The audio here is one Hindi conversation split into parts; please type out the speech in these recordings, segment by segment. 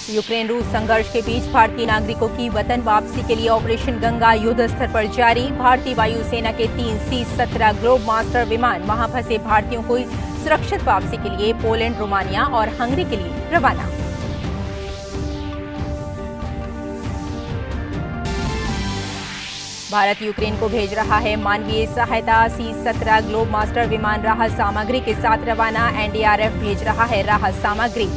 यूक्रेन रूस संघर्ष के बीच भारतीय नागरिकों की वतन वापसी के लिए ऑपरेशन गंगा युद्ध स्तर पर जारी। भारतीय वायुसेना के 3 C-17 ग्लोब मास्टर विमान वहां फंसे भारतीयों को सुरक्षित वापसी के लिए पोलैंड, रोमानिया और हंगरी के लिए रवाना। भारत यूक्रेन को भेज रहा है मानवीय सहायता। C-17 ग्लोब मास्टर विमान राहत सामग्री के साथ रवाना। NDRF भेज रहा है राहत सामग्री।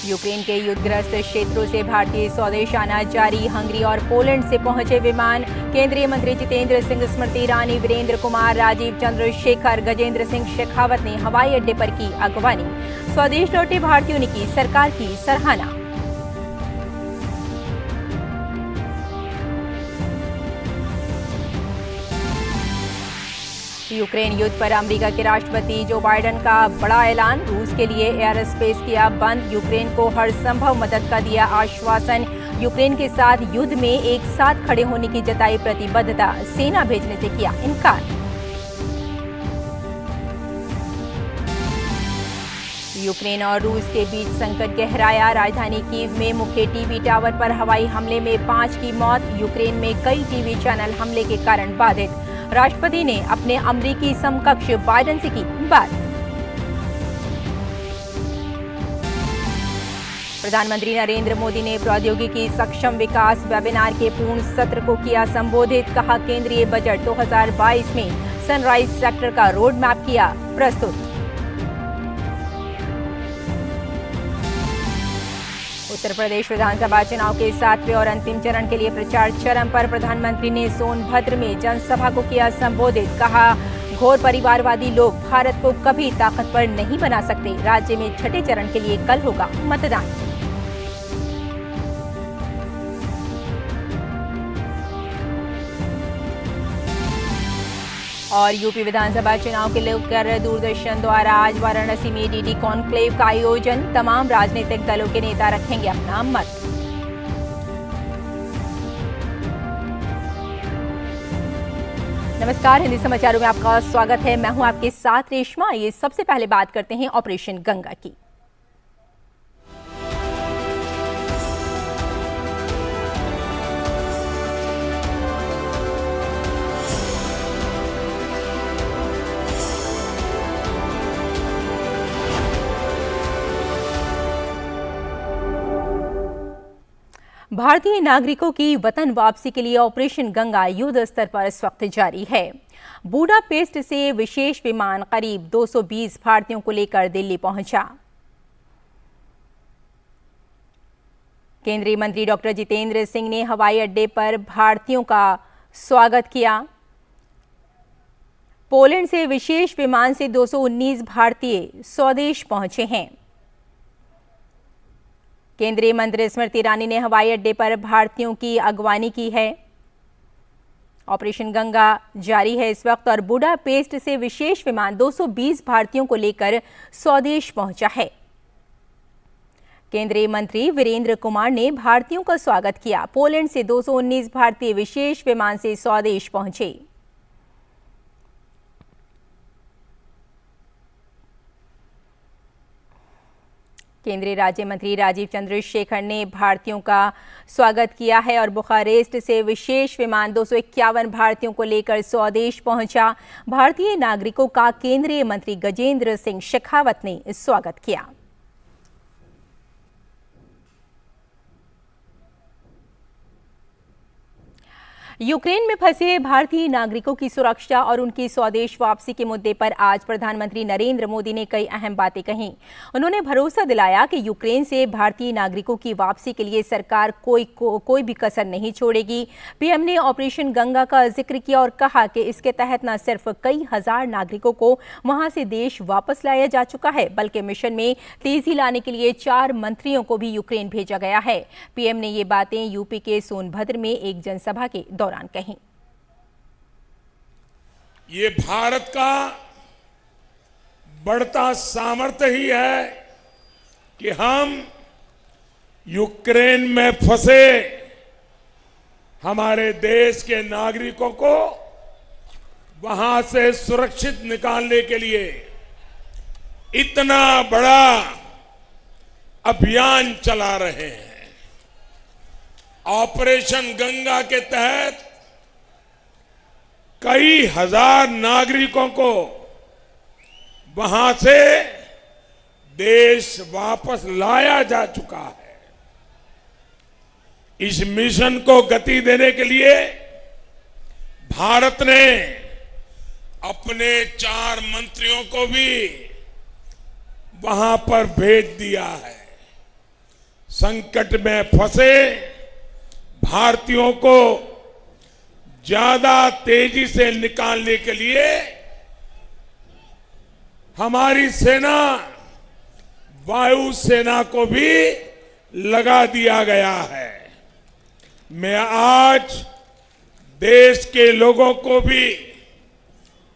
यूक्रेन के युद्धग्रस्त क्षेत्रों से भारतीय स्वदेश आना जारी। हंगरी और पोलैंड से पहुंचे विमान। केंद्रीय मंत्री जितेंद्र सिंह, स्मृति ईरानी, वीरेंद्र कुमार, राजीव चंद्रशेखर, गजेंद्र सिंह शेखावत ने हवाई अड्डे पर की अगवानी। स्वदेश लौटे भारतीयों ने की सरकार की सराहना। यूक्रेन युद्ध पर अमेरिका के राष्ट्रपति जो बाइडेन का बड़ा ऐलान। रूस के लिए एयर स्पेस किया बंद। यूक्रेन को हर संभव मदद का दिया आश्वासन। यूक्रेन के साथ युद्ध में एक साथ खड़े होने की जताई प्रतिबद्धता। सेना भेजने से किया इनकार। यूक्रेन और रूस के बीच संकट गहराया। राजधानी कीव में मुख्य टीवी टावर पर हवाई हमले में 5 की मौत। यूक्रेन में कई टीवी चैनल हमले के कारण बाधित। राष्ट्रपति ने अपने अमेरिकी समकक्ष बाइडेन से की बात। प्रधानमंत्री नरेंद्र मोदी ने प्रौद्योगिकी सक्षम विकास वेबिनार के पूर्ण सत्र को किया संबोधित। कहा, केंद्रीय बजट 2022 में सनराइज सेक्टर का रोड मैप किया प्रस्तुत। उत्तर प्रदेश विधानसभा चुनाव के 7वें और अंतिम चरण के लिए प्रचार चरम पर। प्रधानमंत्री ने सोनभद्र में जनसभा को किया संबोधित। कहा, घोर परिवारवादी लोग भारत को कभी ताकतवर नहीं बना सकते। राज्य में 6ठे चरण के लिए कल होगा मतदान। और यूपी विधानसभा चुनाव के लेकर दूरदर्शन द्वारा आज वाराणसी में डीडी कॉन्क्लेव का आयोजन। तमाम राजनीतिक दलों के नेता रखेंगे अपना मत। नमस्कार, हिंदी समाचारों में आपका स्वागत है। मैं हूं आपके साथ रेशमा। ये सबसे पहले बात करते हैं ऑपरेशन गंगा की। भारतीय नागरिकों की वतन वापसी के लिए ऑपरेशन गंगा युद्ध स्तर पर इस वक्त जारी है। बुडापेस्ट से विशेष विमान करीब 220 भारतीयों को लेकर दिल्ली पहुंचा। केंद्रीय मंत्री डॉक्टर जितेंद्र सिंह ने हवाई अड्डे पर भारतीयों का स्वागत किया। पोलैंड से विशेष विमान से 219 भारतीय स्वदेश पहुंचे हैं। केंद्रीय मंत्री स्मृति ईरानी ने हवाई अड्डे पर भारतीयों की अगवानी की है। ऑपरेशन गंगा जारी है इस वक्त और बुडापेस्ट से विशेष विमान 220 भारतीयों को लेकर स्वदेश पहुंचा है। केंद्रीय मंत्री वीरेंद्र कुमार ने भारतीयों का स्वागत किया। पोलैंड से 219 भारतीय विशेष विमान से स्वदेश पहुंचे। केंद्रीय राज्य मंत्री राजीव चंद्रशेखर ने भारतीयों का स्वागत किया है और बुखारेस्ट से विशेष विमान 251 भारतीयों को लेकर स्वदेश पहुंचा। भारतीय नागरिकों का केंद्रीय मंत्री गजेंद्र सिंह शेखावत ने स्वागत किया। यूक्रेन में फंसे भारतीय नागरिकों की सुरक्षा और उनकी स्वदेश वापसी के मुद्दे पर आज प्रधानमंत्री नरेंद्र मोदी ने कई अहम बातें कहीं। उन्होंने भरोसा दिलाया कि यूक्रेन से भारतीय नागरिकों की वापसी के लिए सरकार कोई भी कसर नहीं छोड़ेगी। पीएम ने ऑपरेशन गंगा का जिक्र किया और कहा कि इसके तहत न सिर्फ कई हजार नागरिकों को वहां से देश वापस लाया जा चुका है, बल्कि मिशन में तेजी लाने के लिए 4 मंत्रियों को भी यूक्रेन भेजा गया है। पीएम ने ये बातें यूपी के सोनभद्र में एक जनसभा के दौरान कहीं। ये भारत का बढ़ता सामर्थ्य ही है कि हम यूक्रेन में फंसे हमारे देश के नागरिकों को वहां से सुरक्षित निकालने के लिए इतना बड़ा अभियान चला रहे हैं। ऑपरेशन गंगा के तहत कई हजार नागरिकों को वहां से देश वापस लाया जा चुका है। इस मिशन को गति देने के लिए भारत ने अपने 4 मंत्रियों को भी वहां पर भेज दिया है। संकट में फंसे भारतीयों को ज्यादा तेजी से निकालने के लिए हमारी सेना, वायु सेना को भी लगा दिया गया है। मैं आज देश के लोगों को भी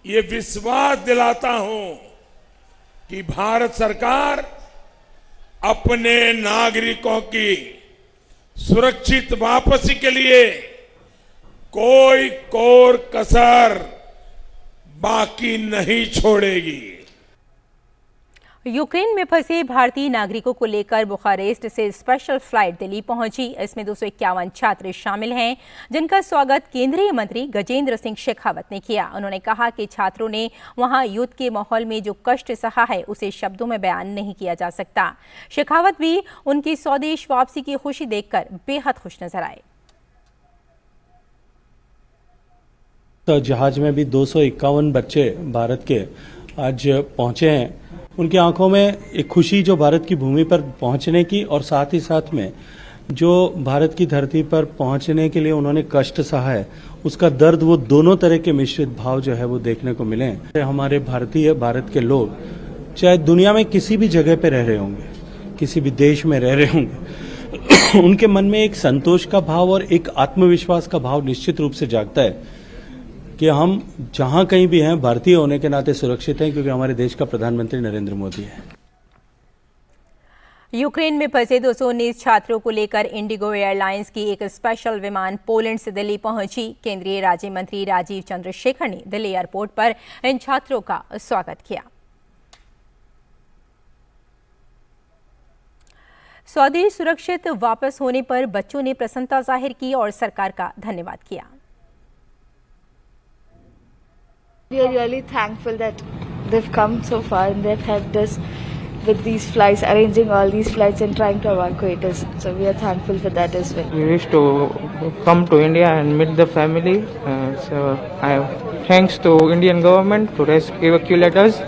ये विश्वास दिलाता हूं कि भारत सरकार अपने नागरिकों की सुरक्षित वापसी के लिए कोई कोर कसर बाकी नहीं छोड़ेगी। यूक्रेन में फंसे भारतीय नागरिकों को लेकर बुखारेस्ट से स्पेशल फ्लाइट दिल्ली पहुंची। इसमें 251 छात्र शामिल हैं, जिनका स्वागत केंद्रीय मंत्री गजेंद्र सिंह शेखावत ने किया। उन्होंने कहा कि छात्रों ने वहां युद्ध के माहौल में जो कष्ट सहा है उसे शब्दों में बयान नहीं किया जा सकता। शेखावत भी उनकी स्वदेश वापसी की खुशी देखकर बेहद खुश नजर आए। तो जहाज में भी 251 बच्चे भारत के आज पहुंचे हैं। उनकी आंखों में एक खुशी जो भारत की भूमि पर पहुंचने की, और साथ ही साथ में जो भारत की धरती पर पहुंचने के लिए उन्होंने कष्ट सहा है उसका दर्द, वो दोनों तरह के मिश्रित भाव जो है वो देखने को मिले। हमारे भारत के लोग चाहे दुनिया में किसी भी जगह पे रह रहे होंगे, किसी भी देश में रह रहे होंगे, उनके मन में एक संतोष का भाव और एक आत्मविश्वास का भाव निश्चित रूप से जागता है कि हम जहां कहीं भी हैं भारतीय होने के नाते सुरक्षित हैं, क्योंकि हमारे देश का प्रधानमंत्री नरेंद्र मोदी है। यूक्रेन में फंसे 219 छात्रों को लेकर इंडिगो एयरलाइंस की एक स्पेशल विमान पोलैंड से दिल्ली पहुंची। केंद्रीय राज्य मंत्री राजीव चंद्रशेखर ने दिल्ली एयरपोर्ट पर इन छात्रों का स्वागत किया। स्वदेश सुरक्षित वापस होने पर बच्चों ने प्रसन्नता जाहिर की और सरकार का धन्यवाद किया। We are really thankful that they've come so far and they've helped us with these flights, arranging all these flights and trying to evacuate us. So we are thankful for that as well. We wish to come to India and meet the family. So I thanks to Indian government to evacuate us.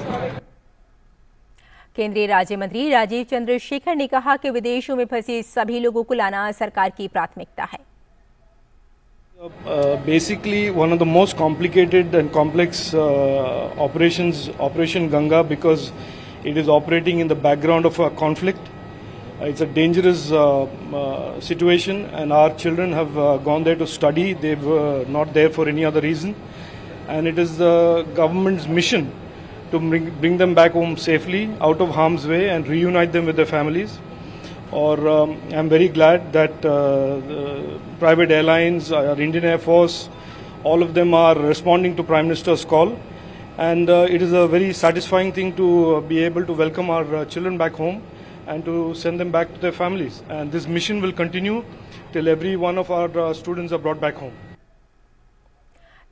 केंद्रीय राज्य मंत्री राजीव चंद्रशेखर ने कहा कि विदेशों में फंसे सभी लोगों को लाना सरकार की प्राथमिकता है। Basically, one of the most complicated and complex operations, Operation Ganga, because it is operating in the background of a conflict. It's a dangerous situation, and our children have gone there to study. They were not there for any other reason, and it is the government's mission to bring them back home safely, out of harm's way, and reunite them with their families. Or I'm very glad that private airlines, our Indian Air Force, all of them are responding to Prime Minister's call, and it is a very satisfying thing to be able to welcome our children back home and to send them back to their families. And this mission will continue till every one of our students are brought back home.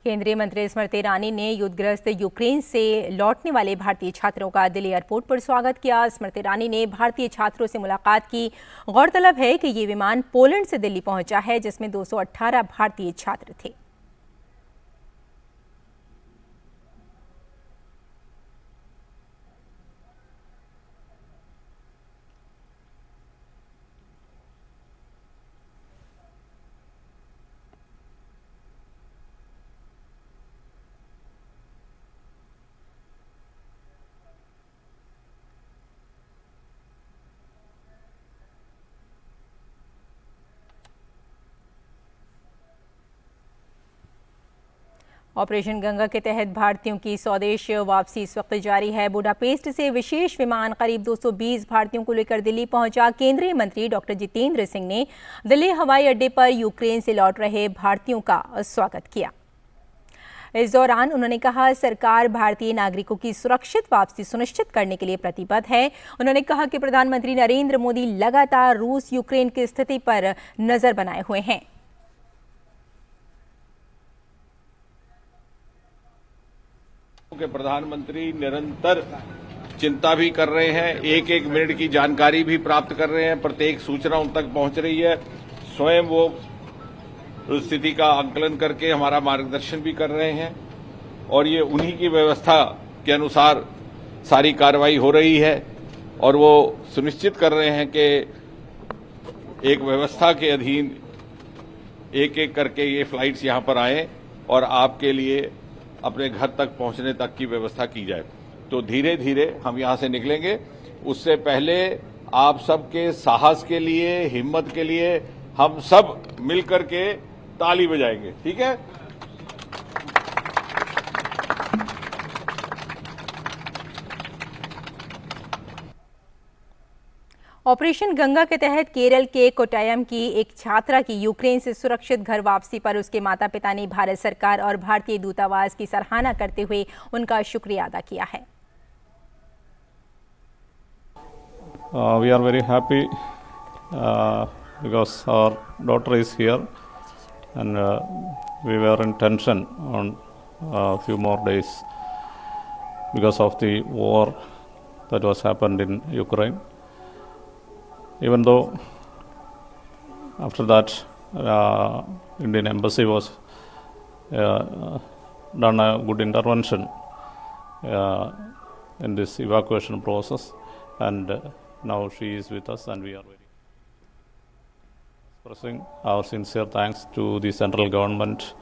केंद्रीय मंत्री स्मृति ईरानी ने युद्धग्रस्त यूक्रेन से लौटने वाले भारतीय छात्रों का दिल्ली एयरपोर्ट पर स्वागत किया। स्मृति ईरानी ने भारतीय छात्रों से मुलाकात की। गौरतलब है कि ये विमान पोलैंड से दिल्ली पहुंचा है, जिसमें 218 भारतीय छात्र थे। ऑपरेशन गंगा के तहत भारतीयों की स्वदेश वापसी इस वक्त जारी है। बुडापेस्ट से विशेष विमान करीब 220 भारतीयों को लेकर दिल्ली पहुंचा। केंद्रीय मंत्री डॉक्टर जितेंद्र सिंह ने दिल्ली हवाई अड्डे पर यूक्रेन से लौट रहे भारतीयों का स्वागत किया। इस दौरान उन्होंने कहा, सरकार भारतीय नागरिकों की सुरक्षित वापसी सुनिश्चित करने के लिए प्रतिबद्ध है। उन्होंने कहा कि प्रधानमंत्री नरेंद्र मोदी लगातार रूस यूक्रेन की स्थिति पर नजर बनाए हुए हैं। के प्रधानमंत्री निरंतर चिंता भी कर रहे हैं, एक एक मिनट की जानकारी भी प्राप्त कर रहे हैं, प्रत्येक सूचना उन तक पहुंच रही है। स्वयं वो स्थिति का आकलन करके हमारा मार्गदर्शन भी कर रहे हैं और ये उन्हीं की व्यवस्था के अनुसार सारी कार्रवाई हो रही है और वो सुनिश्चित कर रहे हैं कि एक व्यवस्था के अधीन एक एक करके ये फ्लाइट्स यहां पर आए और आपके लिए अपने घर तक पहुंचने तक की व्यवस्था की जाए। तो धीरे धीरे हम यहां से निकलेंगे। उससे पहले आप सबके साहस के लिए, हिम्मत के लिए हम सब मिलकर के ताली बजाएंगे, ठीक है? ऑपरेशन गंगा के तहत केरल के कोट्टायम की एक छात्रा की यूक्रेन से सुरक्षित घर वापसी पर उसके माता पिता ने भारत सरकार और भारतीय दूतावास की सराहना करते हुए उनका शुक्रिया अदा किया है। We are very happy because our daughter is here and we were in tension on a few more days because of the war that was happened in Ukraine. Even though after that Indian embassy was done a good intervention in this evacuation process, and now she is with us and we are very expressing our sincere thanks to the central government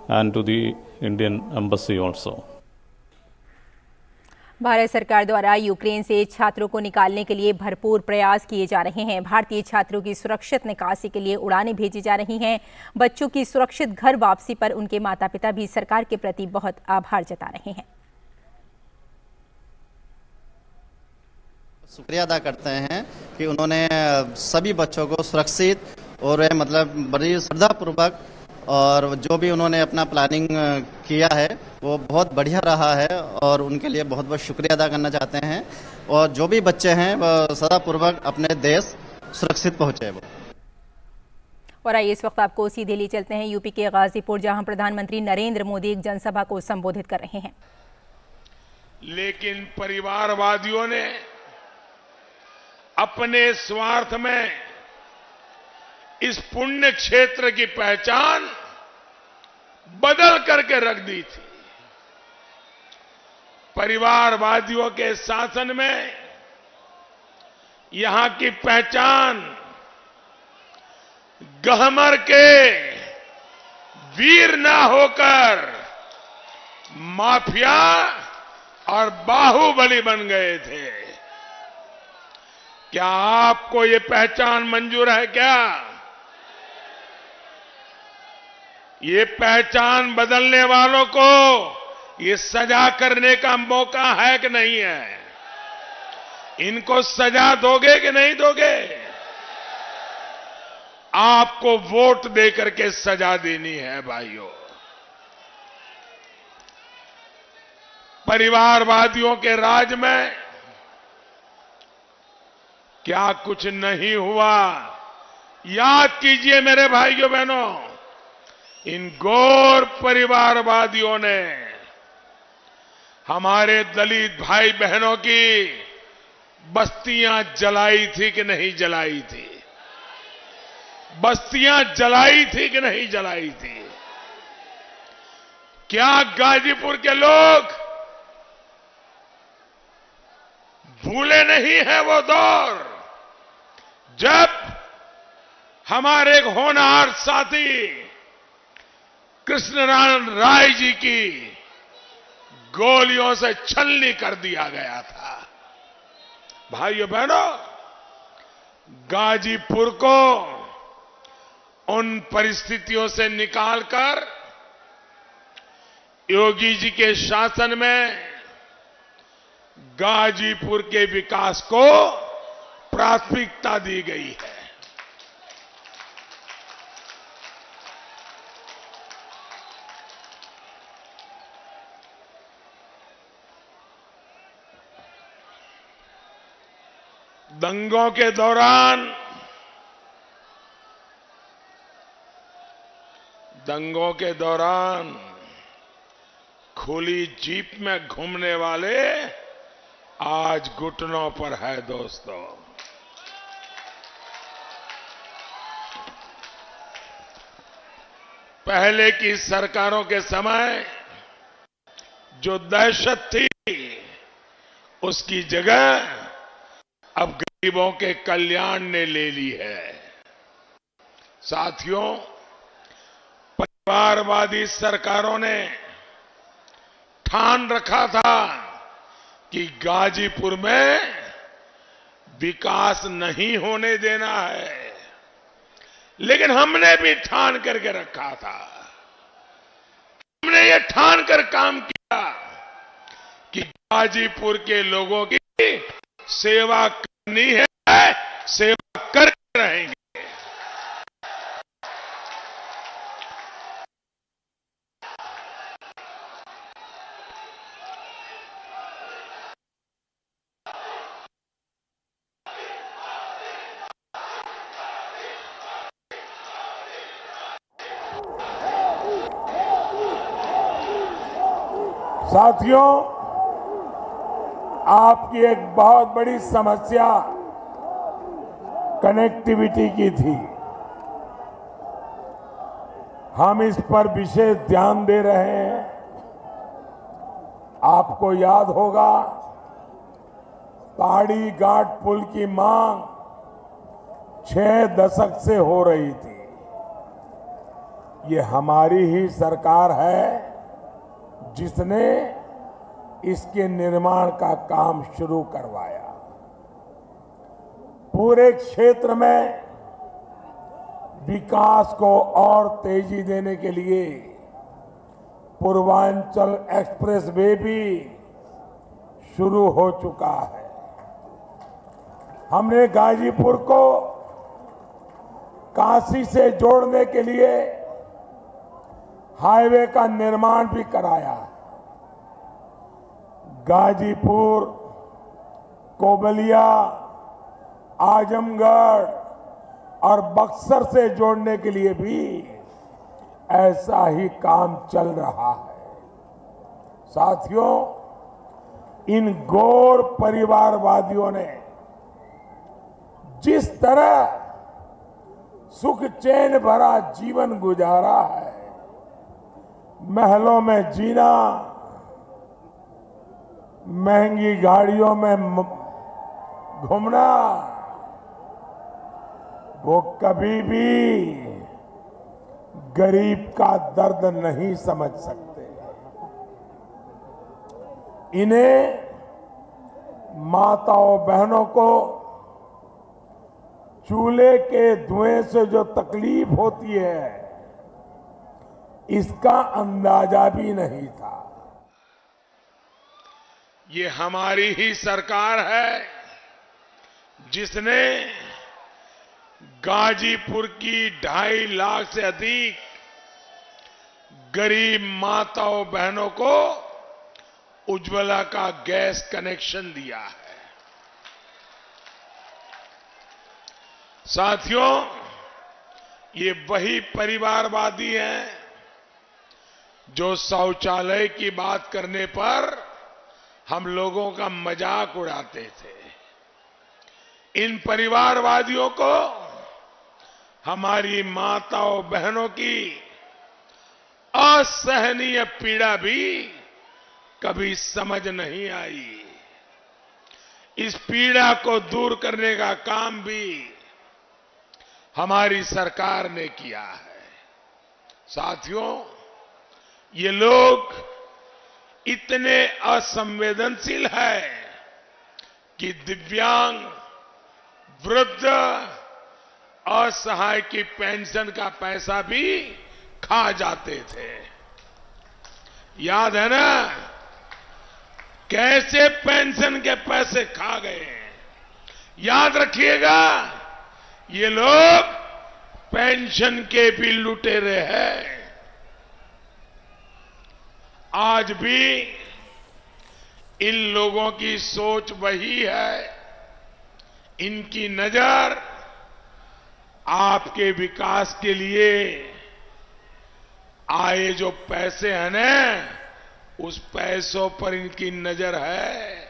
and to the Indian embassy also. Bharat सरकार द्वारा यूक्रेन से छात्रों को निकालने के लिए भरपूर प्रयास किए जा रहे हैं। भारतीय छात्रों की सुरक्षित निकासी के लिए उड़ानें भेजी जा रही हैं। बच्चों की सुरक्षित घर वापसी पर उनके माता पिता भी सरकार के प्रति बहुत आभार जता रहे हैं। शुक्रिया अदा करते हैं कि उन्होंने सभी बच्चों को सुरक्षित और मतलब बड़ी श्रद्धापूर्वक, और जो भी उन्होंने अपना प्लानिंग किया है वो बहुत बढ़िया रहा है और उनके लिए बहुत बहुत शुक्रिया अदा करना चाहते हैं। और जो भी बच्चे हैं वो सदापूर्वक अपने देश सुरक्षित पहुंचे। वो और आइए इस वक्त आपको सीधे ले चलते हैं यूपी के गाजीपुर, जहां प्रधानमंत्री नरेंद्र मोदी एक जनसभा को संबोधित कर रहे हैं। लेकिन परिवारवादियों ने अपने स्वार्थ में इस पुण्य क्षेत्र की पहचान बदल करके रख दी थी। परिवारवादियों के शासन में यहां की पहचान गहमर के वीर ना होकर माफिया और बाहुबली बन गए थे। क्या आपको ये पहचान मंजूर है? क्या ये पहचान बदलने वालों को ये सजा करने का मौका है कि नहीं है? इनको सजा दोगे कि नहीं दोगे? आपको वोट देकर के सजा देनी है भाइयों। परिवारवादियों के राज में क्या कुछ नहीं हुआ? याद कीजिए मेरे भाइयों बहनों, इन घोर परिवारवादियों ने हमारे दलित भाई बहनों की बस्तियां जलाई थी कि नहीं जलाई थी? बस्तियां जलाई थी कि नहीं जलाई थी? क्या गाजीपुर के लोग भूले नहीं है वो दौर जब हमारे एक होनहार साथी कृष्णनारायण राय जी की गोलियों से छलनी कर दिया गया था? भाइयों बहनों, गाजीपुर को उन परिस्थितियों से निकालकर योगी जी के शासन में गाजीपुर के विकास को प्राथमिकता दी गई है। दंगों के दौरान खुली जीप में घूमने वाले आज घुटनों पर है दोस्तों। पहले की सरकारों के समय जो दहशत थी उसकी जगह अब गरीबों के कल्याण ने ले ली है। साथियों, परिवारवादी सरकारों ने ठान रखा था कि गाजीपुर में विकास नहीं होने देना है, लेकिन हमने भी ठान करके रखा था। हमने ये ठान कर काम किया कि गाजीपुर के लोगों की सेवा करनी है, सेवा करके रहेंगे। साथियों, आपकी एक बहुत बड़ी समस्या कनेक्टिविटी की थी। हम इस पर विशेष ध्यान दे रहे हैं। आपको याद होगा, पहाड़ी घाट पुल की मांग 6 दशक से हो रही थी। ये हमारी ही सरकार है जिसने इसके निर्माण का काम शुरू करवाया। पूरे क्षेत्र में विकास को और तेजी देने के लिए पूर्वांचल एक्सप्रेस वे भी शुरू हो चुका है। हमने गाजीपुर को काशी से जोड़ने के लिए हाईवे का निर्माण भी कराया। गाजीपुर, कोबलिया, आजमगढ़ और बक्सर से जोड़ने के लिए भी ऐसा ही काम चल रहा है। साथियों, इन गौर परिवारवादियों ने जिस तरह सुख चैन भरा जीवन गुजारा है, महलों में जीना, महंगी गाड़ियों में घूमना, वो कभी भी गरीब का दर्द नहीं समझ सकते। इन्हें, माताओं बहनों को चूल्हे के धुएं से जो तकलीफ होती है, इसका अंदाजा भी नहीं था। ये हमारी ही सरकार है जिसने गाजीपुर की 2.5 लाख से अधिक गरीब माताओं बहनों को उज्ज्वला का गैस कनेक्शन दिया है। साथियों, ये वही परिवारवादी हैं जो शौचालय की बात करने पर हम लोगों का मजाक उड़ाते थे। इन परिवारवादियों को हमारी माताओं बहनों की असहनीय पीड़ा भी कभी समझ नहीं आई। इस पीड़ा को दूर करने का काम भी हमारी सरकार ने किया है। साथियों, ये लोग इतने असंवेदनशील है कि दिव्यांग, वृद्ध, असहाय की पेंशन का पैसा भी खा जाते थे। याद है ना कैसे पेंशन के पैसे खा गए? याद रखिएगा, ये लोग पेंशन के भी लुटेरे हैं। आज भी इन लोगों की सोच वही है। इनकी नजर आपके विकास के लिए आए जो पैसे हैं ना, उस पैसों पर इनकी नजर है।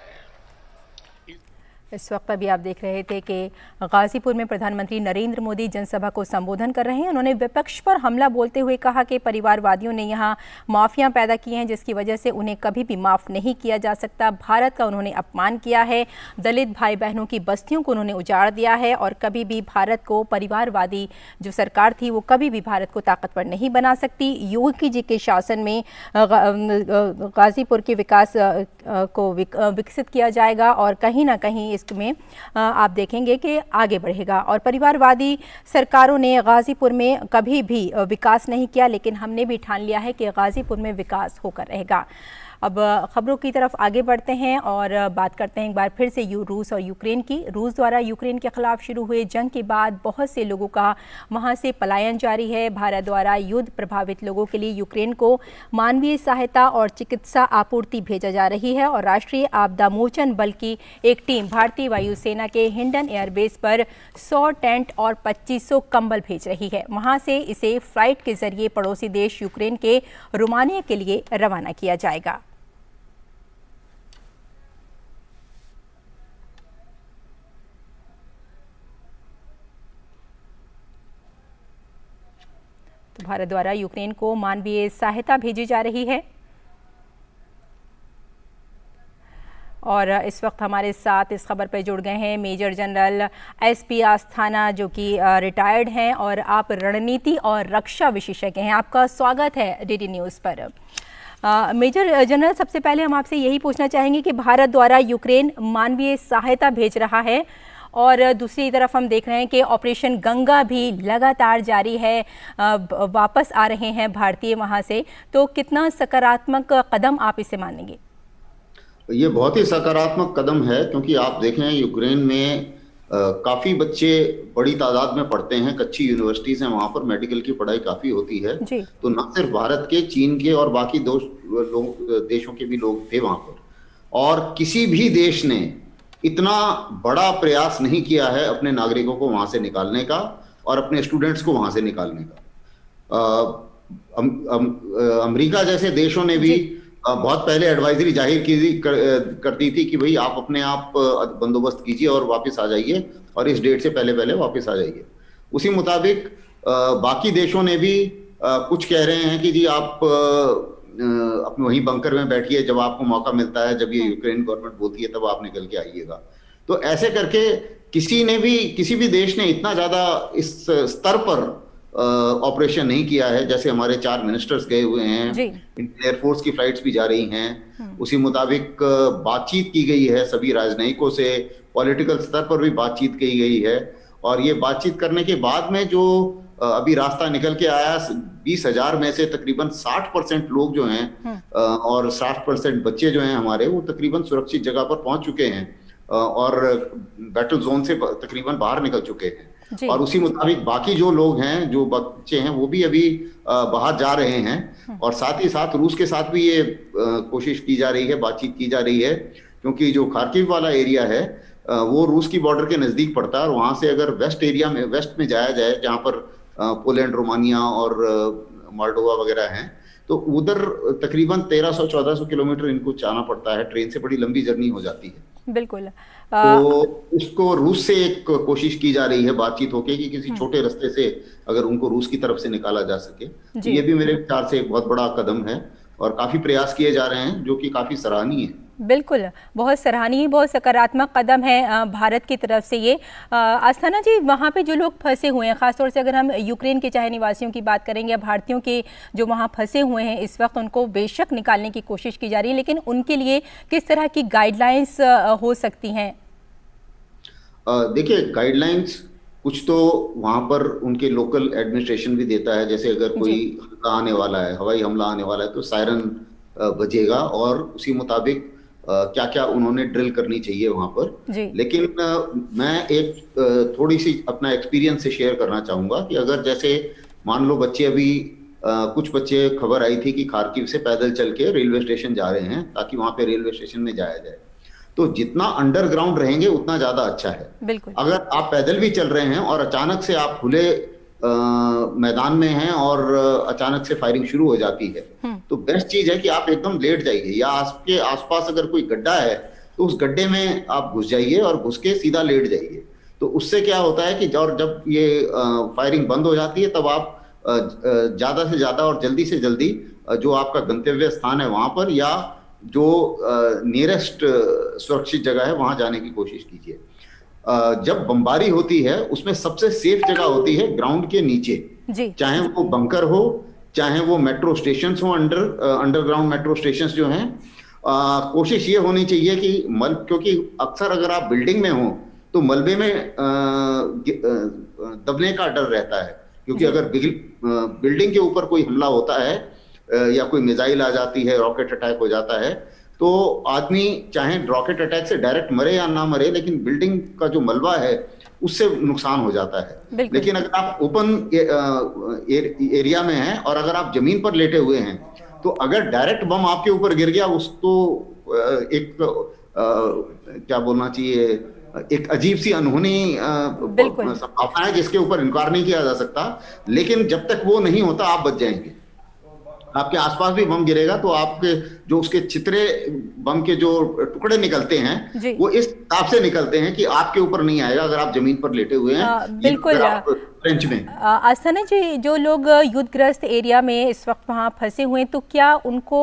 इस वक्त अभी आप देख रहे थे कि गाजीपुर में प्रधानमंत्री नरेंद्र मोदी जनसभा को संबोधन कर रहे हैं। उन्होंने विपक्ष पर हमला बोलते हुए कहा कि परिवारवादियों ने यहां माफिया पैदा की हैं, जिसकी वजह से उन्हें कभी भी माफ नहीं किया जा सकता। भारत का उन्होंने अपमान किया है, दलित भाई बहनों की बस्तियों को उन्होंने उजाड़ दिया है और कभी भी भारत को, परिवारवादी जो सरकार थी वो कभी भी भारत को ताकतवर नहीं बना सकती। योगी जी के शासन में गाजीपुर के विकास को विकसित किया जाएगा और कहीं ना कहीं में आप देखेंगे कि आगे बढ़ेगा। और परिवारवादी सरकारों ने गाजीपुर में कभी भी विकास नहीं किया, लेकिन हमने भी ठान लिया है कि गाजीपुर में विकास होकर रहेगा। अब खबरों की तरफ आगे बढ़ते हैं और बात करते हैं एक बार फिर से रूस और यूक्रेन की। रूस द्वारा यूक्रेन के खिलाफ शुरू हुए जंग के बाद बहुत से लोगों का वहां से पलायन जारी है। भारत द्वारा युद्ध प्रभावित लोगों के लिए यूक्रेन को मानवीय सहायता और चिकित्सा आपूर्ति भेजा जा रही है और राष्ट्रीय आपदा मोचन बल की एक टीम भारतीय वायुसेना के हिंडन एयरबेस पर 100 टेंट और 2500 कंबल भेज रही है। वहां से इसे फ्लाइट के जरिए पड़ोसी देश यूक्रेन के रोमानिया के लिए रवाना किया जाएगा। तो भारत द्वारा यूक्रेन को मानवीय सहायता भेजी जा रही है। और इस वक्त हमारे साथ इस खबर पर जुड़ गए हैं मेजर जनरल एसपी आस्थाना, जो कि रिटायर्ड हैं और आप रणनीति और रक्षा विशेषज्ञ हैं। आपका स्वागत है डीडी न्यूज़ पर। मेजर जनरल, सबसे पहले हम आपसे यही पूछना चाहेंगे कि भारत द्वारा यूक्रेन मानवीय सहायता भेज रहा है और दूसरी तरफ हम देख रहे हैं कि ऑपरेशन गंगा भी लगातार जारी है, वापस आ रहे हैं भारतीय वहां से, तो कितना सकारात्मक कदम आप इसे मानेंगे? ये बहुत ही सकारात्मक कदम है, क्योंकि आप देखें यूक्रेन में काफी बच्चे बड़ी तादाद में पढ़ते हैं, कच्ची यूनिवर्सिटीज हैं, वहां पर मेडिकल की पढ़ाई काफी होती है। तो न सिर्फ भारत के, चीन के और बाकी देशों के भी लोग थे वहां पर, और किसी भी देश ने इतना बड़ा प्रयास नहीं किया है अपने नागरिकों को वहां से निकालने का और अपने स्टूडेंट्स को वहां से निकालने का। अमेरिका जैसे देशों ने भी बहुत पहले एडवाइजरी जाहिर कर दी थी कि भाई आप अपने आप बंदोबस्त कीजिए और वापस आ जाइए, और इस डेट से पहले पहले वापस आ जाइए। उसी मुताबिक बाकी देशों ने भी कुछ कह रहे हैं कि जी आप अपने वहीं बंकर में बैठिए, जब आपको मौका मिलता है, जब ये यूक्रेन गवर्नमेंट बोलती है तब आप निकल के आइएगा। तो ऐसे करके किसी भी देश ने इतना ज्यादा इस स्तर पर ऑपरेशन नहीं किया है। जैसे हमारे 4 मिनिस्टर्स गए हुए हैं, इंडियन एयरफोर्स की फ्लाइट्स भी जा रही हैं, उसी मुताबिक बातचीत की गई है सभी राजनयिकों से, पॉलिटिकल स्तर पर भी बातचीत की गई है। और ये बातचीत करने के बाद में जो अभी रास्ता निकल के आया, 20,000 में से तकरीबन 60% लोग जो हैं और 60% बच्चे जो हैं हमारे, वो तकरीबन सुरक्षित जगह पर पहुंच चुके हैं और बैटल जोन से तकरीबन बाहर निकल चुके हैं। और उसी मुताबिक बाकी जो लोग हैं, जो बच्चे हैं, वो भी अभी बाहर जा रहे हैं। और साथ ही साथ रूस के साथ भी ये कोशिश की जा रही है, बातचीत की जा रही है, क्योंकि जो खार्किव वाला एरिया है वो रूस की बॉर्डर के नजदीक पड़ता है, और वहां से अगर वेस्ट में जाया जाए, जहां पर पोलैंड, रोमानिया और मोल्डोवा वगैरह हैं, तो उधर तकरीबन 1300-1400 किलोमीटर इनको जाना पड़ता है, ट्रेन से बड़ी लंबी जर्नी हो जाती है। बिल्कुल। तो उसको रूस से एक कोशिश की जा रही है, बातचीत होके, कि किसी छोटे रास्ते से अगर उनको रूस की तरफ से निकाला जा सके। तो ये भी मेरे ख्याल से एक बहुत बड़ा कदम है और काफी प्रयास किए जा रहे हैं, जो कि काफी सराहनीय है। बिल्कुल, बहुत सराहनीय, बहुत सकारात्मक कदम है भारत की तरफ से ये। आस्थाना जी, वहाँ पे जो लोग फंसे हुए हैं, ख़ासतौर से अगर हम यूक्रेन के चाहे निवासियों की बात करेंगे या भारतीयों के जो वहाँ फंसे हुए हैं इस वक्त, उनको बेशक निकालने की कोशिश की जा रही है, लेकिन उनके लिए किस तरह की गाइडलाइंस हो सकती हैं? देखिए, गाइडलाइंस कुछ तो वहाँ पर उनके लोकल एडमिनिस्ट्रेशन भी देता है। जैसे अगर कोई हमला आने वाला है, हवाई हमला आने वाला है, तो सायरन बजेगा और उसी मुताबिक क्या क्या उन्होंने ड्रिल करनी चाहिए वहां पर। लेकिन मैं एक थोड़ी सी अपना एक्सपीरियंस से शेयर करना चाहूंगा कि अगर जैसे मान लो बच्चे अभी कुछ बच्चे, खबर आई थी कि खार्किव से पैदल चल के रेलवे स्टेशन जा रहे हैं ताकि वहां पे रेलवे स्टेशन में जाया जाए। तो जितना अंडरग्राउंड रहेंगे उतना ज्यादा अच्छा है। बिल्कुल। अगर आप पैदल भी चल रहे हैं और अचानक से आप खुले मैदान में हैं और अचानक से फायरिंग शुरू हो जाती है, तो बेस्ट चीज है कि आप एकदम लेट जाइए, या आपके आसपास अगर कोई गड्ढा है तो उस गड्ढे में आप घुस जाइए और घुस के सीधा लेट जाइए। तो उससे क्या होता है कि जब ये फायरिंग बंद हो जाती है तब आप ज्यादा से ज्यादा और जल्दी से जल्दी जो आपका गंतव्य स्थान है वहां पर, या जो नियरेस्ट सुरक्षित जगह है वहां जाने की कोशिश कीजिए। जब बमबारी होती है उसमें सबसे सेफ जगह होती है ग्राउंड के नीचे, चाहे वो बंकर हो, चाहे वो मेट्रो स्टेशन हो, अंडरग्राउंड मेट्रो स्टेशन जो हैं। कोशिश ये होनी चाहिए कि क्योंकि अक्सर अगर आप बिल्डिंग में हो तो मलबे में दबने का डर रहता है, क्योंकि अगर बिल्डिंग के ऊपर कोई हमला होता है या कोई मिसाइल आ जाती है, रॉकेट अटैक हो जाता है, तो आदमी चाहे रॉकेट अटैक से डायरेक्ट मरे या ना मरे, लेकिन बिल्डिंग का जो मलबा है उससे नुकसान हो जाता है। लेकिन अगर आप ओपन एरिया में हैं और अगर आप जमीन पर लेटे हुए हैं, तो अगर डायरेक्ट बम आपके ऊपर गिर गया, उसको एक क्या बोलना चाहिए, एक अजीब सी अनहोनी संभावना है जिसके ऊपर इनकार नहीं किया जा सकता। लेकिन जब तक वो नहीं होता आप बच जाएंगे। आपके आसपास भी बम गिरेगा तो आपके जो उसके छितरे बम के जो टुकड़े निकलते हैं वो इस हिसाब से निकलते हैं कि आपके ऊपर नहीं आएगा अगर आप जमीन पर लेटे हुए हैं। बिल्कुल। फ्रेंच में आस्थाना जी, जो लोग युद्धग्रस्त एरिया में इस वक्त वहाँ फंसे हुए हैं, तो क्या उनको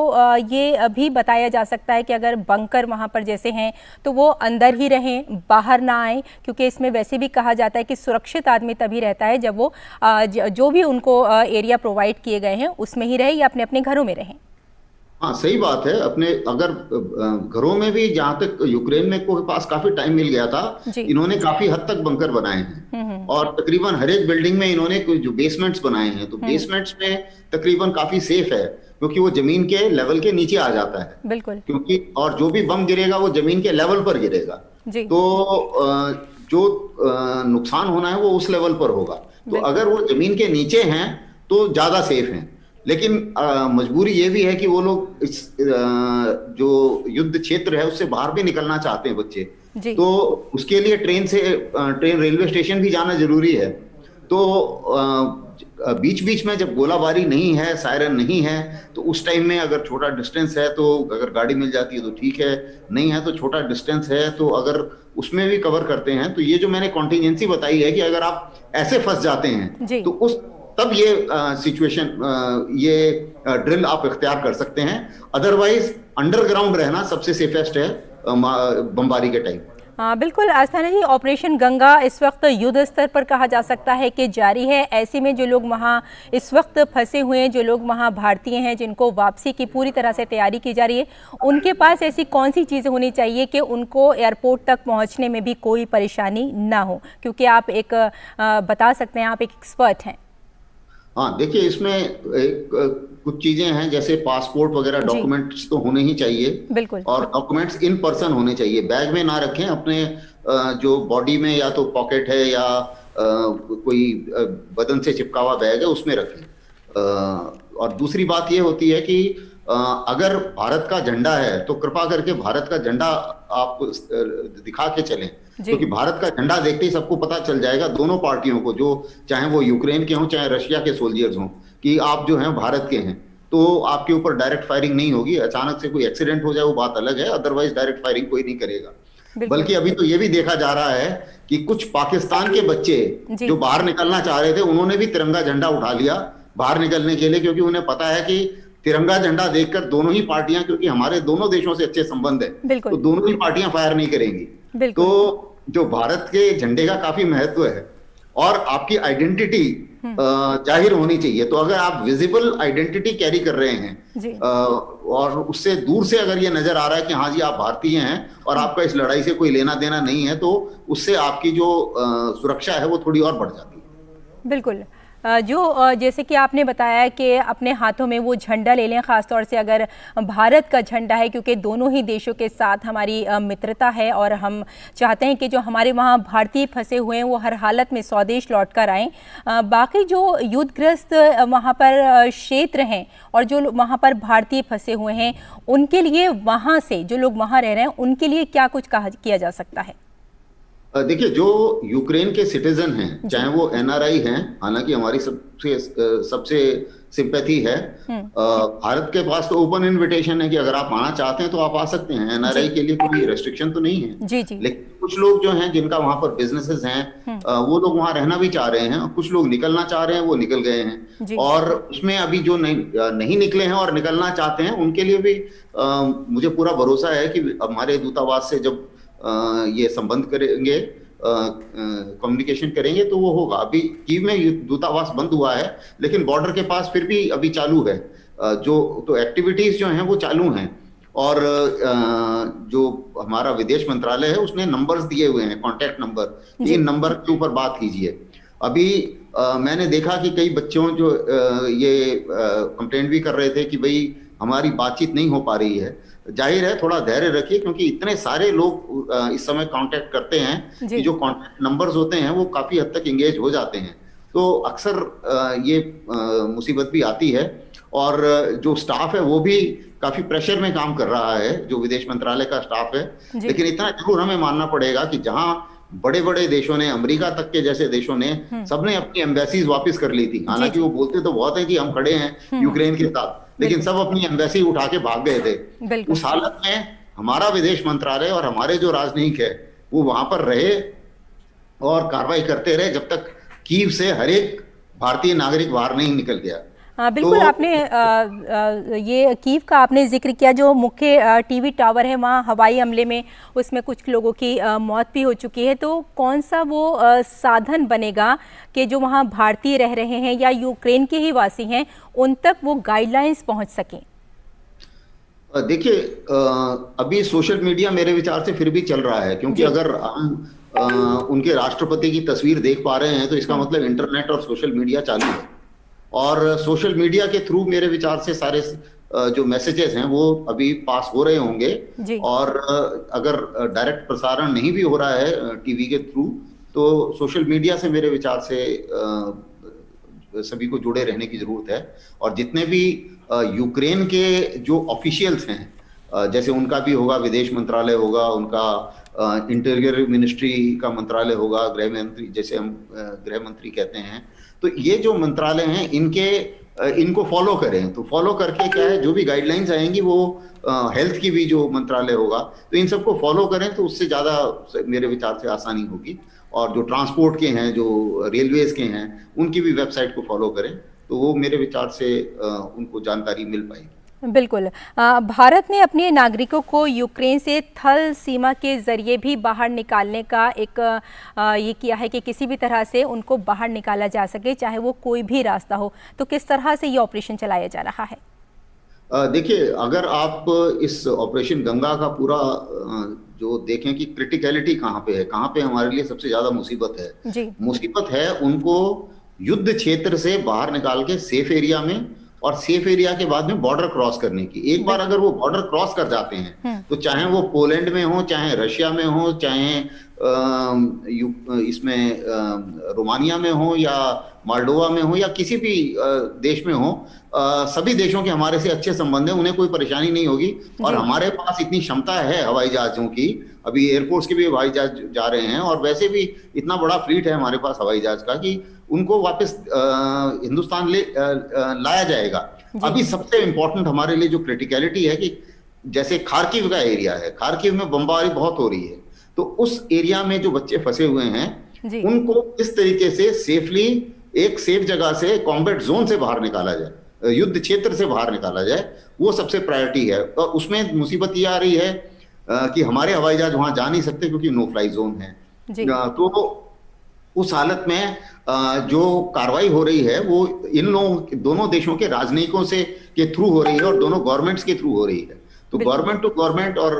ये भी बताया जा सकता है कि अगर बंकर वहाँ पर जैसे हैं तो वो अंदर ही रहें, बाहर ना आए? क्योंकि इसमें वैसे भी कहा जाता है कि सुरक्षित आदमी तभी रहता है जब वो जो भी उनको एरिया प्रोवाइड किए गए हैं उसमें ही रहे या अपने अपने घरों में रहें। हाँ, सही बात है। अपने अगर घरों में भी, जहां तक यूक्रेन में को पास काफी टाइम मिल गया था, इन्होंने काफी हद तक बंकर बनाए हैं और तकरीबन हर एक बिल्डिंग में इन्होंने जो बेसमेंट्स बनाए हैं, तो बेसमेंट्स में तकरीबन काफी सेफ है क्योंकि वो जमीन के लेवल के नीचे आ जाता है। बिल्कुल। क्योंकि और जो भी बम गिरेगा वो जमीन के लेवल पर गिरेगा, तो जो नुकसान होना है वो उस लेवल पर होगा। तो अगर वो जमीन के नीचे हैं तो ज्यादा सेफ हैं। लेकिन मजबूरी ये भी है कि वो लोग इस जो युद्ध क्षेत्र है उससे बाहर भी निकलना चाहते हैं बच्चे, तो उसके लिए ट्रेन रेलवे स्टेशन भी जाना जरूरी है। तो बीच बीच में जब गोलाबारी नहीं है, सायरन नहीं है, तो उस टाइम में अगर छोटा डिस्टेंस है तो अगर गाड़ी मिल जाती है तो ठीक है, नहीं है तो छोटा डिस्टेंस है तो अगर उसमें भी कवर करते हैं। तो ये जो मैंने कॉन्टिजेंसी बताई है कि अगर आप ऐसे फंस जाते हैं तो तब ये सिचुएशन, ये ड्रिल आप इख्तियार कर सकते हैं। अदरवाइज अंडरग्राउंड रहना सबसे सेफेस्ट है बमबारी के टाइम। हाँ बिल्कुल आस्थाना जी, ऑपरेशन गंगा इस वक्त युद्ध स्तर पर कहा जा सकता है कि जारी है। ऐसे में जो लोग वहाँ इस वक्त फंसे हुए हैं, जो लोग वहाँ भारतीय हैं जिनको वापसी की पूरी तरह से तैयारी की जा रही है, उनके पास ऐसी कौन सी चीज़ें होनी चाहिए कि उनको एयरपोर्ट तक पहुँचने में भी कोई परेशानी ना हो? क्योंकि आप एक बता सकते हैं, आप एक एक्सपर्ट हैं। हाँ देखिए, इसमें कुछ चीजें हैं जैसे पासपोर्ट वगैरह, डॉक्यूमेंट्स तो होने ही चाहिए। बिल्कुल। और डॉक्यूमेंट्स इन पर्सन होने चाहिए, बैग में ना रखें, अपने जो बॉडी में या तो पॉकेट है या कोई बदन से चिपका हुआ बैग है उसमें रखें। और दूसरी बात ये होती है कि अगर भारत का झंडा है तो कृपा करके भारत का झंडा आप दिखा के चलें, क्योंकि भारत का झंडा देखते ही सबको पता चल जाएगा, दोनों पार्टियों को, जो चाहे वो यूक्रेन के हों चाहे रशिया के सोल्जर्स हों, कि आप जो हैं भारत के हैं। तो आपके ऊपर डायरेक्ट फायरिंग नहीं होगी। अचानक से कोई एक्सीडेंट हो जाए वो बात अलग है, अदरवाइज डायरेक्ट फायरिंग कोई नहीं करेगा। बल्कि अभी तो ये भी देखा जा रहा है कि कुछ पाकिस्तान के बच्चे जो बाहर निकलना चाह रहे थे उन्होंने भी तिरंगा झंडा उठा लिया बाहर निकलने के लिए, क्योंकि उन्हें पता है कि तिरंगा झंडा देखकर दोनों ही पार्टियां, क्योंकि हमारे दोनों देशों से अच्छे संबंध है, तो दोनों ही पार्टियां फायर नहीं करेंगी। तो जो भारत के झंडे का काफी महत्व है और आपकी आइडेंटिटी जाहिर होनी चाहिए। तो अगर आप विजिबल आइडेंटिटी कैरी कर रहे हैं और उससे दूर से अगर ये नजर आ रहा है कि हाँ जी आप भारतीय हैं और आपका इस लड़ाई से कोई लेना देना नहीं है, तो उससे आपकी जो सुरक्षा है वो थोड़ी और बढ़ जाती है। बिल्कुल। जो जैसे कि आपने बताया कि अपने हाथों में वो झंडा ले लें, ख़ासतौर से अगर भारत का झंडा है, क्योंकि दोनों ही देशों के साथ हमारी मित्रता है और हम चाहते हैं कि जो हमारे वहाँ भारतीय फंसे हुए हैं वो हर हालत में स्वदेश लौट कर आएँ। बाकी जो युद्धग्रस्त वहाँ पर क्षेत्र हैं और जो वहाँ पर भारतीय फंसे हुए हैं, उनके लिए वहाँ से जो लोग वहाँ रह रहे हैं उनके लिए क्या कुछ किया जा सकता है? देखिए, जो यूक्रेन के सिटीजन हैं, चाहे वो एनआरआई हैं, हालांकि हमारी सबसे सिंपैथी है। भारत के पास तो ओपन इनविटेशन है कि अगर आप आना चाहते हैं तो आप आ सकते हैं। एनआरआई के लिए कोई रेस्ट्रिक्शन तो नहीं है। जी जी। लेकिन कुछ लोग जो हैं जिनका वहां पर बिजनेसेस हैं, वो लोग वहां रहना भी चाह रहे हैं। कुछ लोग निकलना चाह रहे हैं, वो निकल गए हैं। और उसमें अभी जो नहीं निकले हैं और निकलना चाहते हैं उनके लिए भी मुझे पूरा भरोसा है कि हमारे दूतावास से जब ये संबंध करेंगे, कम्युनिकेशन करेंगे तो वो होगा। अभी कीव में दूतावास बंद हुआ है, लेकिन बॉर्डर के पास फिर भी अभी चालू है। तो एक्टिविटीज जो हैं वो चालू हैं। और जो हमारा विदेश मंत्रालय है उसने नंबर्स दिए हुए हैं, कांटेक्ट नंबर। इन नंबर के ऊपर बात कीजिए। अभी मैंने देखा कि कई बच्चों जो ये कंप्लेंट भी कर रहे थे कि भाई हमारी बातचीत नहीं हो पा रही है। जाहिर है, थोड़ा धैर्य रखिए, क्योंकि इतने सारे लोग इस समय कांटेक्ट करते हैं कि जो कांटेक्ट नंबर्स होते हैं वो काफी हद तक एंगेज हो जाते हैं। तो अक्सर ये मुसीबत भी आती है। और जो स्टाफ है वो भी काफी प्रेशर में काम कर रहा है, जो विदेश मंत्रालय का स्टाफ है। लेकिन इतना जरूर हमें मानना पड़ेगा कि जहां बड़े बड़े देशों ने, अमेरिका तक के जैसे देशों ने, सबने अपनी एम्बेसीज वापस कर ली थी। हालांकि वो बोलते तो बहुत है कि हम खड़े हैं यूक्रेन के साथ, लेकिन सब अपनी एम्बेसी उठा के भाग गए थे। उस हालत में हमारा विदेश मंत्रालय और हमारे जो राजनयिक है वो वहां पर रहे और कार्रवाई करते रहे जब तक कीव से हर एक भारतीय नागरिक बाहर नहीं निकल गया। बिल्कुल। तो आपने ये कीव का आपने जिक्र किया, जो मुख्य टीवी टावर है वहाँ हवाई हमले में उसमें कुछ लोगों की मौत भी हो चुकी है। तो कौन सा वो साधन बनेगा कि जो वहाँ भारतीय रह रहे हैं या यूक्रेन के ही वासी हैं उन तक वो गाइडलाइंस पहुँच सकें? देखिए, अभी सोशल मीडिया मेरे विचार से फिर भी चल रहा है, क्योंकि अगर हम उनके राष्ट्रपति की तस्वीर देख पा रहे हैं तो इसका मतलब इंटरनेट और सोशल मीडिया चालू है। और सोशल मीडिया के थ्रू मेरे विचार से सारे जो मैसेजेस हैं वो अभी पास हो रहे होंगे। और अगर डायरेक्ट प्रसारण नहीं भी हो रहा है टीवी के थ्रू, तो सोशल मीडिया से मेरे विचार से सभी को जुड़े रहने की जरूरत है। और जितने भी यूक्रेन के जो ऑफिशियल्स हैं, जैसे उनका भी होगा, विदेश मंत्रालय होगा, उनका इंटीरियर मिनिस्ट्री का मंत्रालय होगा, गृह मंत्री, जैसे हम गृह मंत्री कहते हैं, तो ये जो मंत्रालय हैं इनको फॉलो करें। तो फॉलो करके क्या है, जो भी गाइडलाइंस आएंगी वो हेल्थ की भी जो मंत्रालय होगा, तो इन सबको फॉलो करें तो उससे ज्यादा मेरे विचार से आसानी होगी। और जो ट्रांसपोर्ट के हैं, जो रेलवेज के हैं, उनकी भी वेबसाइट को फॉलो करें तो वो मेरे विचार से उनको जानकारी मिल पाएगी। बिल्कुल। भारत ने अपने नागरिकों को यूक्रेन से थल सीमा के जरिए भी बाहर निकालने का एक ये किया है कि किसी भी तरह से उनको बाहर निकाला जा सके, चाहे वो कोई भी रास्ता हो। तो किस तरह से ये ऑपरेशन चलाया जा रहा है? देखिए, अगर आप इस ऑपरेशन गंगा का पूरा जो देखें कि क्रिटिकलिटी कहाँ पे है, कहाँ पे हमारे लिए सबसे ज्यादा मुसीबत है। मुसीबत है उनको युद्ध क्षेत्र से बाहर निकाल के सेफ एरिया में, और सेफ एरिया के बाद में बॉर्डर क्रॉस करने की। एक बार अगर वो बॉर्डर क्रॉस कर जाते हैं तो चाहे वो पोलैंड में हो, चाहे रशिया में हो, चाहे इसमें रोमानिया में हो, या मोल्डोवा में हो, या किसी भी देश में हो, सभी देशों के हमारे से अच्छे संबंध है, उन्हें कोई परेशानी नहीं होगी। और हमारे पास इतनी क्षमता है हवाई जहाजों की, अभी एयरफोर्स के भी हवाई जहाज जा रहे हैं, और वैसे भी इतना बड़ा फ्लीट है हमारे पास हवाई जहाज का कि उनको वापस हिंदुस्तान लाया जाएगा। अभी सबसे इंपॉर्टेंट हमारे लिए जो क्रिटिकलिटी है कि जैसे खार्किव का एरिया है, खार्किव में बमबारी बहुत हो रही है, तो उस एरिया में जो बच्चे फंसे हुए हैं उनको इस तरीके से सेफली एक सेफ जगह से, कॉम्बैट जोन से बाहर निकाला जाए, युद्ध क्षेत्र से बाहर निकाला जाए, वो सबसे प्रायोरिटी है। और उसमें मुसीबत ये आ रही है कि हमारे हवाई जहाज वहां जा नहीं सकते क्योंकि नो फ्लाई जोन है। तो उस हालत में जो कार्रवाई हो रही है वो इन लोगों, दोनों देशों के राजनयिकों से के थ्रू हो रही है और दोनों गवर्नमेंट्स के थ्रू हो रही है। तो गवर्नमेंट टू गवर्नमेंट और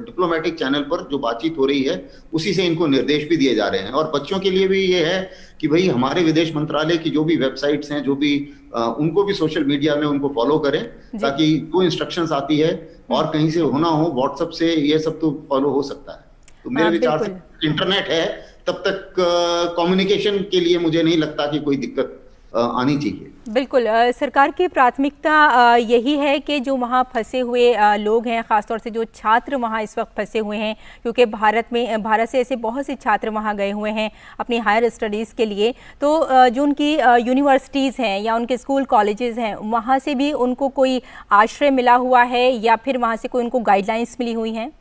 डिप्लोमेटिक चैनल पर जो बातचीत हो रही है उसी से इनको निर्देश भी दिए जा रहे हैं। और बच्चों के लिए भी ये है कि भाई हमारे विदेश मंत्रालय की जो भी वेबसाइट्स हैं, जो भी उनको भी सोशल मीडिया में उनको फॉलो करें, ताकि जो इंस्ट्रक्शंस आती है और कहीं से होना हो व्हाट्सएप से, ये सब तो फॉलो हो सकता है। तो मेरे विचार से इंटरनेट है तब तक कम्युनिकेशन के लिए मुझे नहीं लगता कि कोई दिक्कत आनी चाहिए। बिल्कुल, सरकार की प्राथमिकता यही है कि जो वहाँ फंसे हुए लोग हैं, ख़ासतौर से जो छात्र वहाँ इस वक्त फंसे हुए हैं, क्योंकि भारत से ऐसे बहुत से छात्र वहाँ गए हुए हैं अपनी हायर स्टडीज़ के लिए, तो जो उनकी यूनिवर्सिटीज़ हैं या उनके स्कूल कॉलेजेस हैं, वहाँ से भी उनको कोई आश्रय मिला हुआ है या फिर वहाँ से कोई उनको गाइडलाइंस मिली हुई हैं?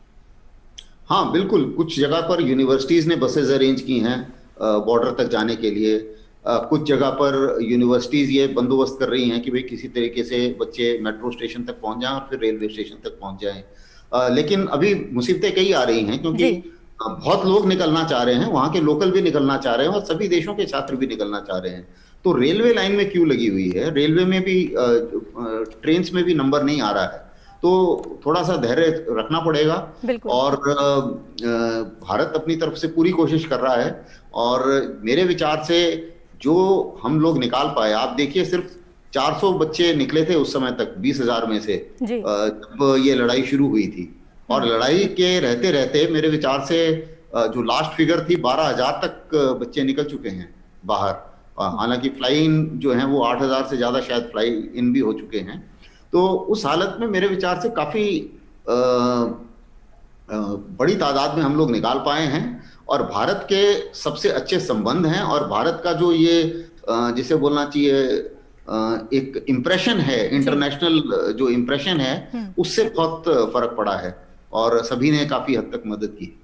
हाँ बिल्कुल, कुछ जगह पर यूनिवर्सिटीज़ ने बसेज अरेंज की हैं बॉर्डर तक जाने के लिए। कुछ जगह पर यूनिवर्सिटीज़ ये बंदोबस्त कर रही हैं कि भाई किसी तरीके से बच्चे मेट्रो स्टेशन तक पहुंच जाएं और फिर रेलवे स्टेशन तक पहुंच जाएं। लेकिन अभी मुसीबतें कई आ रही हैं, क्योंकि बहुत लोग निकलना चाह रहे हैं, वहाँ के लोकल भी निकलना चाह रहे हैं और सभी देशों के छात्र भी निकलना चाह रहे हैं। तो रेलवे लाइन में क्यू लगी हुई है, रेलवे में भी ट्रेन में भी नंबर नहीं आ रहा है, तो थोड़ा सा धैर्य रखना पड़ेगा। और भारत अपनी तरफ से पूरी कोशिश कर रहा है। और मेरे विचार से जो हम लोग निकाल पाए, आप देखिए सिर्फ 400 बच्चे निकले थे उस समय तक 20,000 में से, जब ये लड़ाई शुरू हुई थी। और लड़ाई के रहते रहते मेरे विचार से जो लास्ट फिगर थी 12,000 तक बच्चे निकल चुके हैं बाहर। हालांकि फ्लाई इन जो है वो 8,000 से ज्यादा शायद फ्लाई इन भी हो चुके हैं। तो उस हालत में मेरे विचार से काफी बड़ी तादाद में हम लोग निकाल पाए हैं। और भारत के सबसे अच्छे संबंध हैं, और भारत का जो ये जिसे बोलना चाहिए एक इम्प्रेशन है, इंटरनेशनल जो इम्प्रेशन है, उससे बहुत फर्क पड़ा है और सभी ने काफी हद तक मदद की।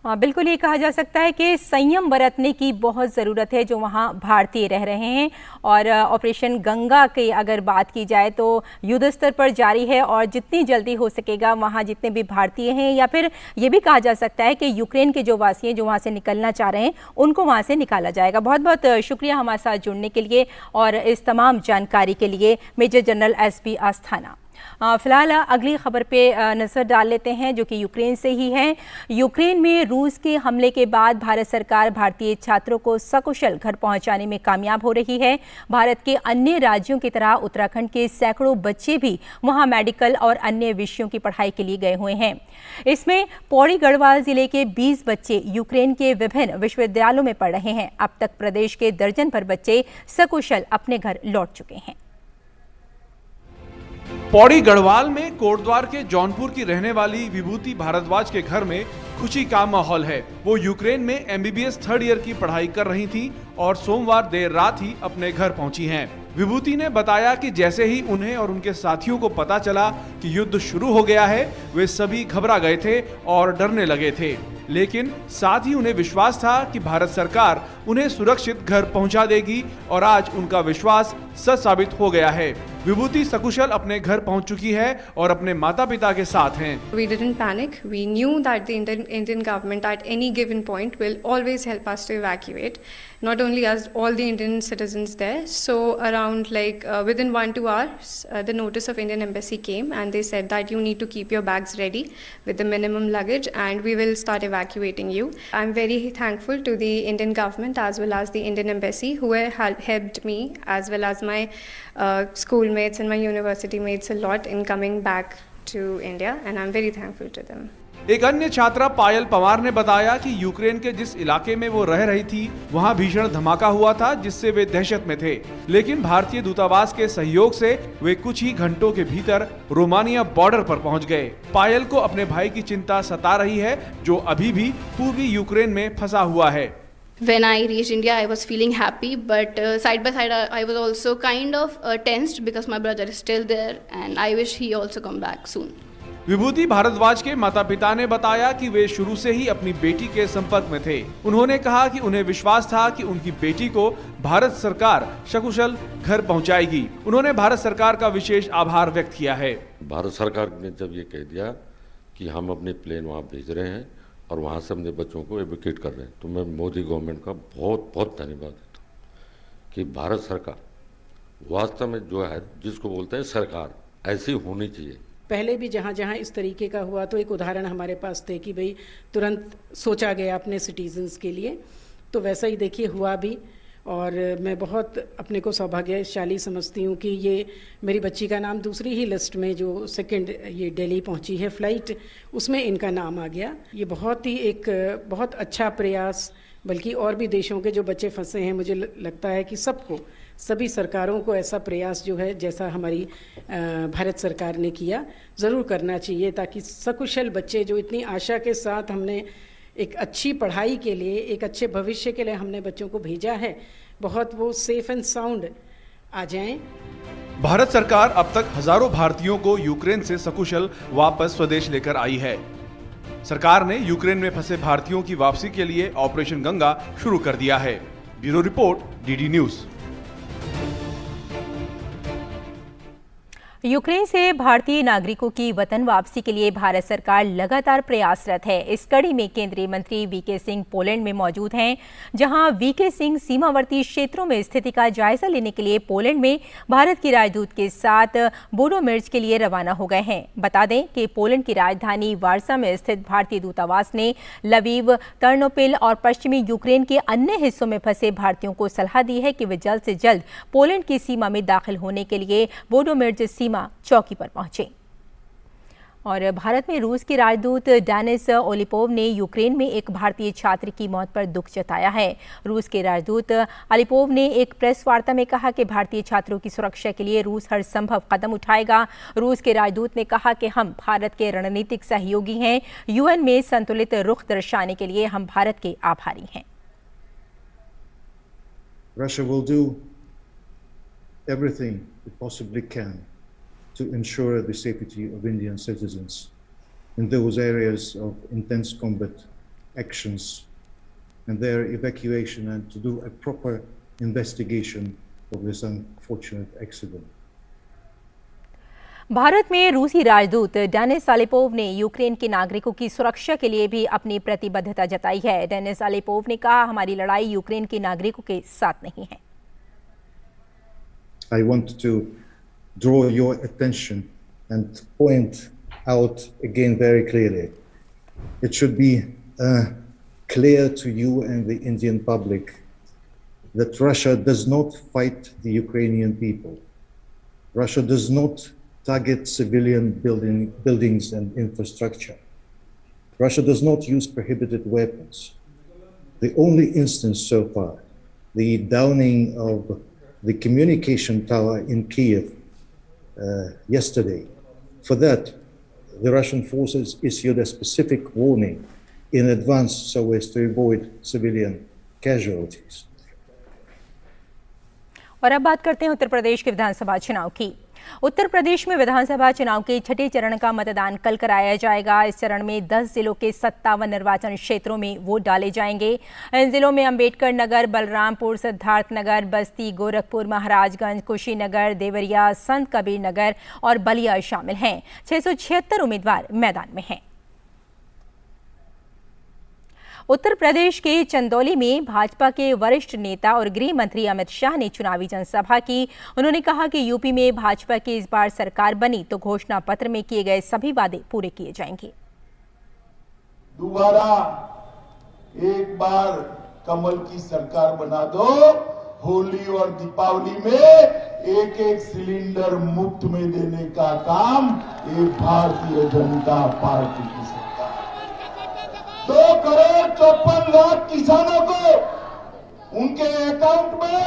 बिल्कुल, ये कहा जा सकता है कि संयम बरतने की बहुत ज़रूरत है जो वहाँ भारतीय रह रहे हैं। और ऑपरेशन गंगा की अगर बात की जाए तो युद्ध स्तर पर जारी है, और जितनी जल्दी हो सकेगा वहाँ जितने भी भारतीय हैं, या फिर ये भी कहा जा सकता है कि यूक्रेन के जो वासी हैं जो वहाँ से निकलना चाह रहे हैं उनको वहाँ से निकाला जाएगा। बहुत बहुत शुक्रिया हमारे साथ जुड़ने के लिए और इस तमाम जानकारी के लिए मेजर जनरल SP आस्थाना। फिलहाल अगली खबर पे नज़र डाल लेते हैं जो कि यूक्रेन से ही है। यूक्रेन में रूस के हमले के बाद भारत सरकार भारतीय छात्रों को सकुशल घर पहुंचाने में कामयाब हो रही है। भारत के अन्य राज्यों की तरह उत्तराखंड के सैकड़ों बच्चे भी वहां मेडिकल और अन्य विषयों की पढ़ाई के लिए गए हुए हैं। इसमें पौड़ी गढ़वाल जिले के 20 बच्चे यूक्रेन के विभिन्न विश्वविद्यालयों में पढ़ रहे हैं। अब तक प्रदेश के दर्जन भर बच्चे सकुशल अपने घर लौट चुके हैं। पौड़ी गढ़वाल में कोटद्वार के जौनपुर की रहने वाली विभूति भारद्वाज के घर में खुशी का माहौल है। वो यूक्रेन में MBBS 3rd ईयर की पढ़ाई कर रही थी और सोमवार देर रात ही अपने घर पहुंची हैं। विभूति ने बताया कि जैसे ही उन्हें और उनके साथियों को पता चला कि युद्ध शुरू हो गया है, वे सभी घबरा गए थे और डरने लगे थे, लेकिन साथ ही उन्हें विश्वास था कि भारत सरकार उन्हें सुरक्षित घर पहुंचा देगी और आज उनका विश्वास सच साबित हो गया है। विभूति सकुशल अपने घर पहुंच चुकी है और अपने माता पिता के साथ हैं। We didn't panic. We knew that the Indian government at any given point will always help us to evacuate. Not only us, all the Indian citizens there. So around within 1-2 hours, the notice of Indian Embassy came and they said that you need to keep your bags ready with the minimum luggage and we will start evacuating you. I'm very thankful to the Indian government as well as the Indian Embassy who helped me as well as my schoolmates and my university mates a lot in coming back to India and I'm very thankful to them. एक अन्य छात्रा पायल पवार ने बताया कि यूक्रेन के जिस इलाके में वो रह रही थी वहां भीषण धमाका हुआ था जिससे वे दहशत में थे, लेकिन भारतीय दूतावास के सहयोग से वे कुछ ही घंटों के भीतर रोमानिया बॉर्डर पर पहुंच गए। पायल को अपने भाई की चिंता सता रही है जो अभी भी पूर्वी यूक्रेन में फंसा हुआ है। When I reached India, I was feeling happy, but side by side, I was also kind of tensed because my brother is still there, and I wish he also come back soon. विभूति भारद्वाज के माता पिता ने बताया कि वे शुरू से ही अपनी बेटी के संपर्क में थे। उन्होंने कहा कि उन्हें विश्वास था कि उनकी बेटी को भारत सरकार सकुशल घर पहुंचाएगी। उन्होंने भारत सरकार का विशेष आभार व्यक्त किया है। भारत सरकार ने जब ये कह दिया कि हम अपने प्लेन वहाँ भेज रहे हैं और वहाँ से अपने बच्चों को एवोक्यूएट कर रहे हैं, तो मैं मोदी गवर्नमेंट का बहुत बहुत धन्यवाद देता हूँ कि भारत सरकार वास्तव में जो है जिसको बोलते हैं सरकार ऐसी होनी चाहिए पहले भी जहाँ जहाँ इस तरीके का हुआ तो एक उदाहरण हमारे पास थे कि भाई तुरंत सोचा गया अपने सिटीजन्स के लिए, तो वैसा ही देखिए हुआ भी। और मैं बहुत अपने को सौभाग्यशाली समझती हूँ कि ये मेरी बच्ची का नाम दूसरी ही लिस्ट में जो सेकंड ये दिल्ली पहुँची है फ्लाइट, उसमें इनका नाम आ गया। ये बहुत ही एक बहुत अच्छा प्रयास, बल्कि और भी देशों के जो बच्चे फंसे हैं, मुझे लगता है कि सबको, सभी सरकारों को ऐसा प्रयास जो है जैसा हमारी भारत सरकार ने किया ज़रूर करना चाहिए, ताकि सकुशल बच्चे जो इतनी आशा के साथ हमने एक अच्छी पढ़ाई के लिए, एक अच्छे भविष्य के लिए हमने बच्चों को भेजा है, बहुत वो सेफ एंड साउंड आ जाएं। भारत सरकार अब तक हजारों भारतीयों को यूक्रेन से सकुशल वापस स्वदेश लेकर आई है। सरकार ने यूक्रेन में फंसे भारतीयों की वापसी के लिए ऑपरेशन गंगा शुरू कर दिया है। Bureau report, DD news. Ukraine से भारतीय नागरिकों की वतन वापसी के लिए भारत सरकार लगातार प्रयासरत है। इस कड़ी में केंद्रीय मंत्री वीके सिंह पोलैंड में मौजूद हैं, जहां वीके सिंह सीमावर्ती क्षेत्रों में स्थिति का जायजा लेने के लिए पोलैंड में भारत की राजदूत के साथ बोडोमिर्ज के लिए रवाना हो गए हैं। बता दें कि पोलैंड की राजधानी वार्सा में स्थित भारतीय दूतावास ने लवीव, टर्नोपिल और पश्चिमी यूक्रेन के अन्य हिस्सों में फंसे भारतीयों को सलाह दी है कि वे जल्द से जल्द पोलैंड की सीमा में दाखिल होने के लिए बोडोमिर्ज चौकी पर पहुंचे। और भारत में रूस के राजदूत डेनिस ओलिपोव ने यूक्रेन में एक भारतीय छात्र की मौत पर दुख जताया है। रूस के राजदूत ओलिपोव ने एक प्रेस वार्ता में कहा कि भारतीय छात्रों की सुरक्षा के लिए रूस हर संभव कदम उठाएगा। रूस के राजदूत ने कहा कि हम भारत के रणनीतिक सहयोगी हैं। यूएन में संतुलित रुख दर्शाने के लिए हम भारत के आभारी हैं। Russia will do everything it possibly can to ensure the safety of Indian citizens in those areas of intense combat actions and their evacuation, and to do a proper investigation of this unfortunate accident. Bharat में रूसी राजदूत डेनिस ओलिपोव ने यूक्रेन के नागरिकों की सुरक्षा के लिए भी अपनी प्रतिबद्धता जताई है। डेनिस ओलिपोव ने कहा, हमारी लड़ाई यूक्रेन के नागरिकों के साथ नहीं है। I want to draw your attention and point out again very clearly. It should be clear to you and the Indian public that Russia does not fight the Ukrainian people. Russia does not target civilian buildings and infrastructure. Russia does not use prohibited weapons. The only instance so far, the downing of the communication tower in Kiev yesterday. For that, the Russian forces issued a specific warning in advance so as to avoid civilian casualties. और अब बात करते हैं उत्तर प्रदेश के विधानसभा चुनाव की। उत्तर प्रदेश में विधानसभा चुनाव के छठे चरण का मतदान कल कराया जाएगा। इस चरण में 10 जिलों के 57 निर्वाचन क्षेत्रों में वोट डाले जाएंगे। इन जिलों में अंबेडकर नगर, बलरामपुर, सिद्धार्थनगर, बस्ती, गोरखपुर, महाराजगंज, कुशीनगर, देवरिया, संत कबीर नगर और बलिया शामिल हैं। 676 उम्मीदवार मैदान में हैं। उत्तर प्रदेश के चंदौली में भाजपा के वरिष्ठ नेता और गृह मंत्री अमित शाह ने चुनावी जनसभा की। उन्होंने कहा कि यूपी में भाजपा की इस बार सरकार बनी तो घोषणा पत्र में किए गए सभी वादे पूरे किए जाएंगे। दोबारा एक बार कमल की सरकार बना दो। होली और दीपावली में एक सिलेंडर मुफ्त में देने का काम ये भारतीय जनता पार्टी की सरकार। 2,54,00,000 किसानों को उनके अकाउंट में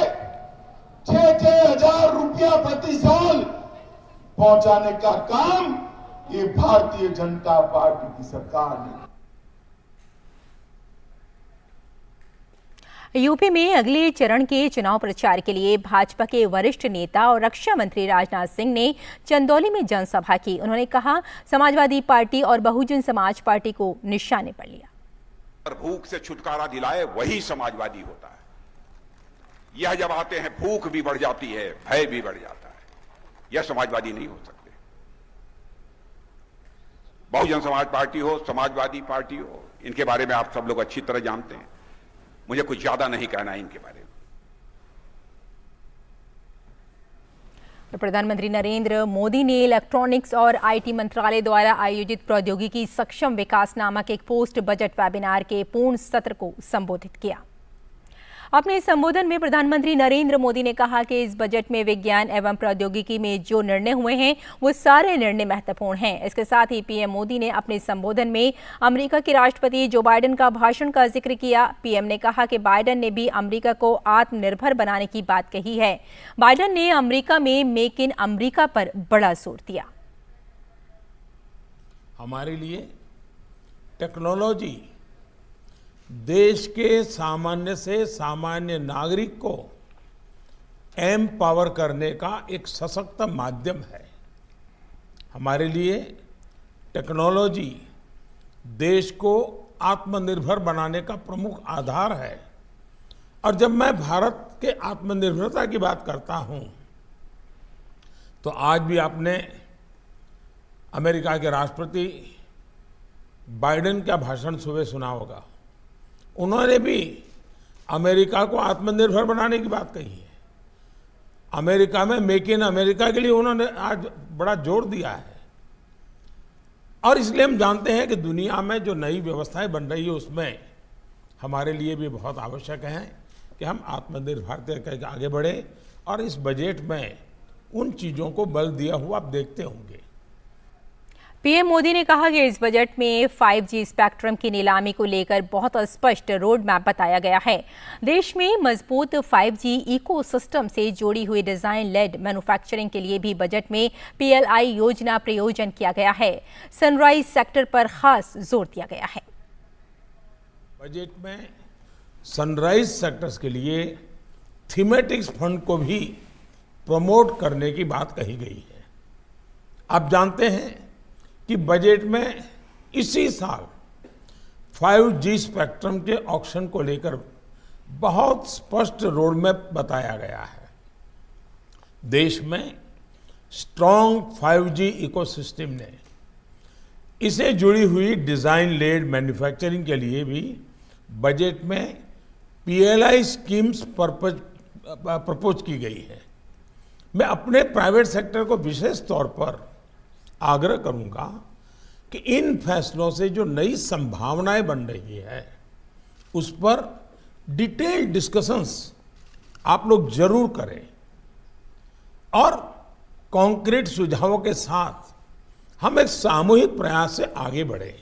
6-6 हजार रुपया प्रति साल पहुंचाने का काम ये भारतीय जनता पार्टी की सरकार ने। यूपी में अगले चरण के चुनाव प्रचार के लिए भाजपा के वरिष्ठ नेता और रक्षा मंत्री राजनाथ सिंह ने चंदौली में जनसभा की। उन्होंने कहा, समाजवादी पार्टी और बहुजन समाज पार्टी को निशाने पर लिया। भूख से छुटकारा दिलाए वही समाजवादी होता है। यह जब आते हैं भूख भी बढ़ जाती है, भय भी बढ़ जाता है। यह समाजवादी नहीं हो सकते। बहुजन समाज पार्टी हो, समाजवादी पार्टी हो, इनके बारे में आप सब लोग अच्छी तरह जानते हैं। मुझे कुछ ज्यादा नहीं कहना है इनके बारे में। प्रधानमंत्री नरेंद्र मोदी ने इलेक्ट्रॉनिक्स और आईटी मंत्रालय द्वारा आयोजित प्रौद्योगिकी सक्षम विकास नामक एक पोस्ट बजट वेबिनार के पूर्ण सत्र को संबोधित किया। अपने संबोधन में प्रधानमंत्री नरेंद्र मोदी ने कहा कि इस बजट में विज्ञान एवं प्रौद्योगिकी में जो निर्णय हुए हैं वो सारे निर्णय महत्वपूर्ण हैं। इसके साथ ही पीएम मोदी ने अपने संबोधन में अमेरिका के राष्ट्रपति जो बाइडेन का भाषण का जिक्र किया। पीएम ने कहा कि बाइडेन ने भी अमेरिका को आत्मनिर्भर बनाने की बात कही है। बाइडेन ने अमेरिका में मेक इन अमेरिका पर बड़ा जोर दिया। हमारे लिए टेक्नोलॉजी देश के सामान्य से सामान्य नागरिक को एम्पावर करने का एक सशक्त माध्यम है। हमारे लिए टेक्नोलॉजी देश को आत्मनिर्भर बनाने का प्रमुख आधार है। और जब मैं भारत के आत्मनिर्भरता की बात करता हूं तो आज भी आपने अमेरिका के राष्ट्रपति बाइडेन का भाषण सुबह सुना होगा। उन्होंने भी अमेरिका को आत्मनिर्भर बनाने की बात कही है। अमेरिका में मेक इन अमेरिका के लिए उन्होंने आज बड़ा जोर दिया है। और इसलिए हम जानते हैं कि दुनिया में जो नई व्यवस्थाएं बन रही है उसमें हमारे लिए भी बहुत आवश्यक है कि हम आत्मनिर्भरता करके आगे बढ़े। और इस बजट में उन चीजों को बल दिया हुआ आप देखते होंगे। पीएम मोदी ने कहा कि इस बजट में 5G स्पेक्ट्रम की नीलामी को लेकर बहुत स्पष्ट रोड मैप बताया गया है। देश में मजबूत 5G इकोसिस्टम से जोड़ी हुई डिजाइन लेड मैन्युफैक्चरिंग के लिए भी बजट में PLI योजना प्रयोजन किया गया है। सनराइज सेक्टर पर खास जोर दिया गया है। बजट में सनराइज सेक्टर्स के लिए थीमेटिक्स फंड को भी प्रमोट करने की बात कही गई है। आप जानते हैं कि बजट में इसी साल 5G स्पेक्ट्रम के ऑक्शन को लेकर बहुत स्पष्ट रोड मैप बताया गया है। देश में स्ट्रॉन्ग 5G इकोसिस्टम ने इसे जुड़ी हुई डिजाइन लेड मैन्युफैक्चरिंग के लिए भी बजट में PLI स्कीम्स प्रपोज की गई है। मैं अपने प्राइवेट सेक्टर को विशेष तौर पर आग्रह करूंगा कि इन फैसलों से जो नई संभावनाएं बन रही है उस पर डिटेल डिस्कशंस आप लोग जरूर करें और कॉन्क्रीट सुझावों के साथ हम एक सामूहिक प्रयास से आगे बढ़े।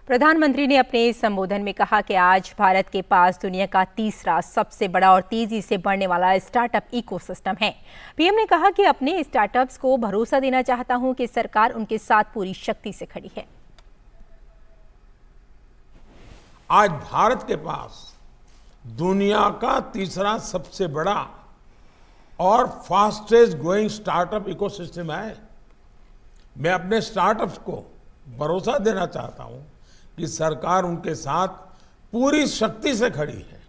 प्रधानमंत्री ने अपने संबोधन में कहा कि आज भारत के पास दुनिया का तीसरा सबसे बड़ा और तेजी से बढ़ने वाला स्टार्टअप इकोसिस्टम है। पीएम ने कहा कि अपने स्टार्टअप्स को भरोसा देना चाहता हूं कि सरकार उनके साथ पूरी शक्ति से खड़ी है। आज भारत के पास दुनिया का तीसरा सबसे बड़ा और फास्टेस्ट ग्रोइंग स्टार्टअप इकोसिस्टम है। मैं अपने स्टार्टअप्स को भरोसा देना चाहता हूं कि सरकार उनके साथ पूरी शक्ति से खड़ी है।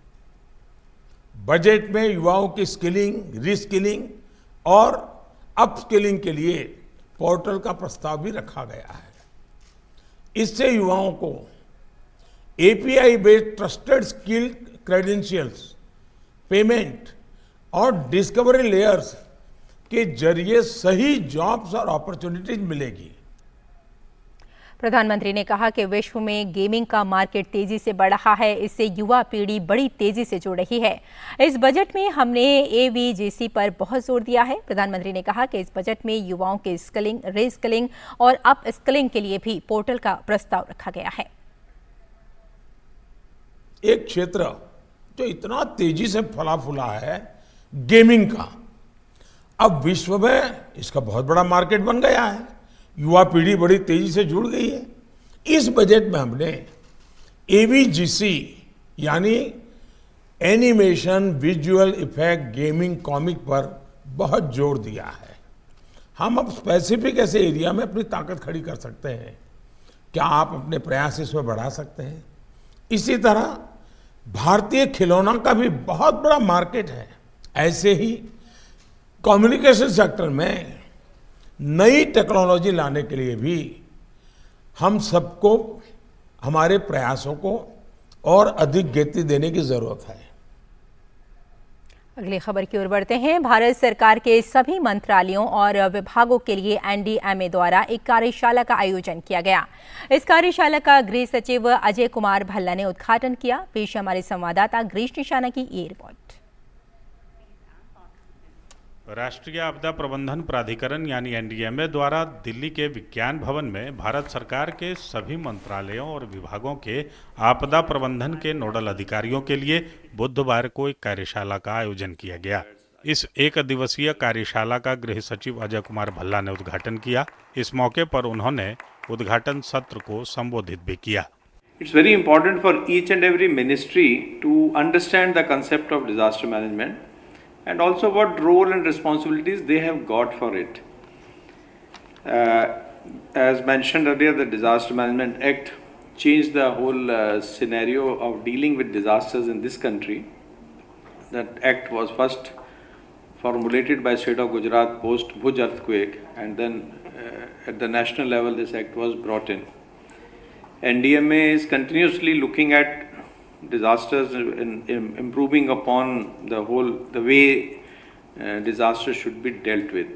बजट में युवाओं की स्किलिंग, रीस्किलिंग और अपस्किलिंग के लिए पोर्टल का प्रस्ताव भी रखा गया है। इससे युवाओं को API based trusted skill credentials, payment और डिस्कवरी लेयर्स के जरिए सही जॉब्स और अपॉर्चुनिटीज मिलेगी। प्रधानमंत्री ने कहा कि विश्व में गेमिंग का मार्केट तेजी से बढ़ रहा है। इससे युवा पीढ़ी बड़ी तेजी से जुड़ रही है। इस बजट में हमने AVGC पर बहुत जोर दिया है। प्रधानमंत्री ने कहा कि इस बजट में युवाओं के स्किलिंग, रीस्किलिंग और अप स्किलिंग के लिए भी पोर्टल का प्रस्ताव रखा गया है। एक क्षेत्र जो इतना तेजी से फला फूला है गेमिंग का, अब विश्व में इसका बहुत बड़ा मार्केट बन गया है। युवा पीढ़ी बड़ी तेजी से जुड़ गई है। इस बजट में हमने AVGC यानी animation, visual effect, gaming, comic पर बहुत जोर दिया है। हम अब स्पेसिफिक ऐसे एरिया में अपनी ताकत खड़ी कर सकते हैं। क्या आप अपने प्रयास इसमें बढ़ा सकते हैं? इसी तरह भारतीय खिलौना का भी बहुत बड़ा मार्केट है। ऐसे ही कम्युनिकेशन सेक्टर में नई टेक्नोलॉजी लाने के लिए भी हम सबको हमारे प्रयासों को और अधिक गति देने की जरूरत है। अगली खबर की ओर बढ़ते हैं। भारत सरकार के सभी मंत्रालयों और विभागों के लिए एनडीएमए द्वारा एक कार्यशाला का आयोजन किया गया। इस कार्यशाला का गृह सचिव अजय कुमार भल्ला ने उद्घाटन किया। पेश हमारे संवाददाता गिरीश निशाना की ये रिपोर्ट। राष्ट्रीय आपदा प्रबंधन प्राधिकरण यानी एनडीएमए द्वारा दिल्ली के विज्ञान भवन में भारत सरकार के सभी मंत्रालयों और विभागों के आपदा प्रबंधन के नोडल अधिकारियों के लिए बुधवार को एक कार्यशाला का आयोजन किया गया। इस एक दिवसीय कार्यशाला का गृह सचिव अजय कुमार भल्ला ने उद्घाटन किया। इस मौके पर उन्होंने उद्घाटन सत्र को संबोधित भी किया। It's very important for each and every ministry to understand the concept of disaster management and also what role and responsibilities they have got for it. As mentioned earlier, the Disaster Management Act changed the whole scenario of dealing with disasters in this country. That act was first formulated by state of Gujarat post Bhuj earthquake, and then at the national level this act was brought in. NDMA is continuously looking at disasters and improving upon the way disasters should be dealt with.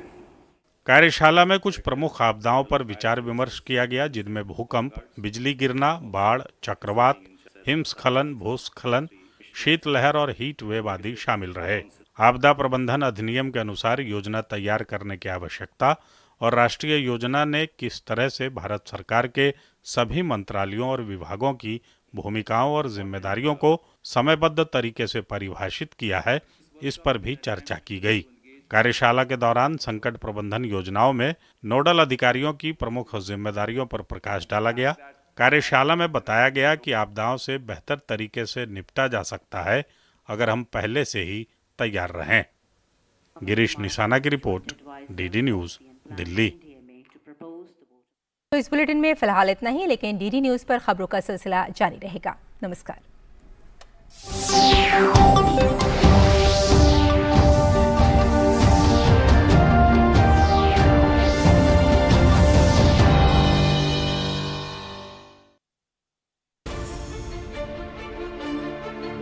कार्यशाला में कुछ प्रमुख आपदाओं पर विचार विमर्श किया गया, जिनमें भूकंप, बिजली गिरना, बाढ़, चक्रवात, हिमस्खलन, भूस्खलन, शीतलहर और हीट वेव आदि शामिल रहे। आपदा प्रबंधन अधिनियम के अनुसार योजना तैयार करने की आवश्यकता और राष्ट्रीय योजना ने किस तरह से भारत सरकार के सभी मंत्रालयों और विभागों की भूमिकाओं और जिम्मेदारियों को समयबद्ध तरीके से परिभाषित किया है, इस पर भी चर्चा की गई। कार्यशाला के दौरान संकट प्रबंधन योजनाओं में नोडल अधिकारियों की प्रमुख जिम्मेदारियों पर प्रकाश डाला गया। कार्यशाला में बताया गया कि आपदाओं से बेहतर तरीके से निपटा जा सकता है अगर हम पहले से ही तैयार रहें। गिरीश निशाना की रिपोर्ट, डीडी न्यूज, दिल्ली। तो इस बुलेटिन में फिलहाल इतना ही, लेकिन डीडी न्यूज पर खबरों का सिलसिला जारी रहेगा। नमस्कार।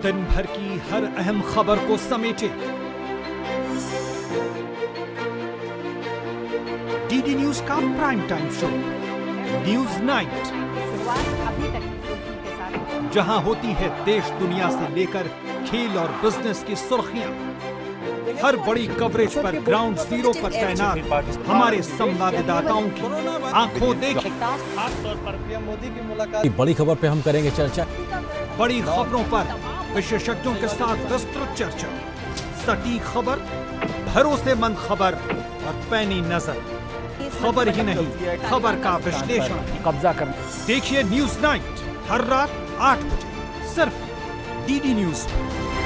दिन भर की हर अहम खबर को समेटे डीडी न्यूज का prime time show news night, जहां होती है देश दुनिया से लेकर खेल और बिजनेस की सुर्खियां। हर बड़ी कवरेज पर ग्राउंड जीरो पर तैनात हमारे संवाददाताओं की आंखों देखी। खासतौर पर पीएम मोदी की मुलाकात, बड़ी खबर पे हम करेंगे चर्चा। बड़ी खबरों पर विशेषज्ञों के साथ विस्तृत चर्चा, सटीक खबर, भरोसेमंद खबर और पैनी नजर। खबर ही नहीं, खबर का विश्लेषण कब्जा करना। देखिए न्यूज नाइट हर रात 8 बजे सिर्फ डीडी न्यूज पर।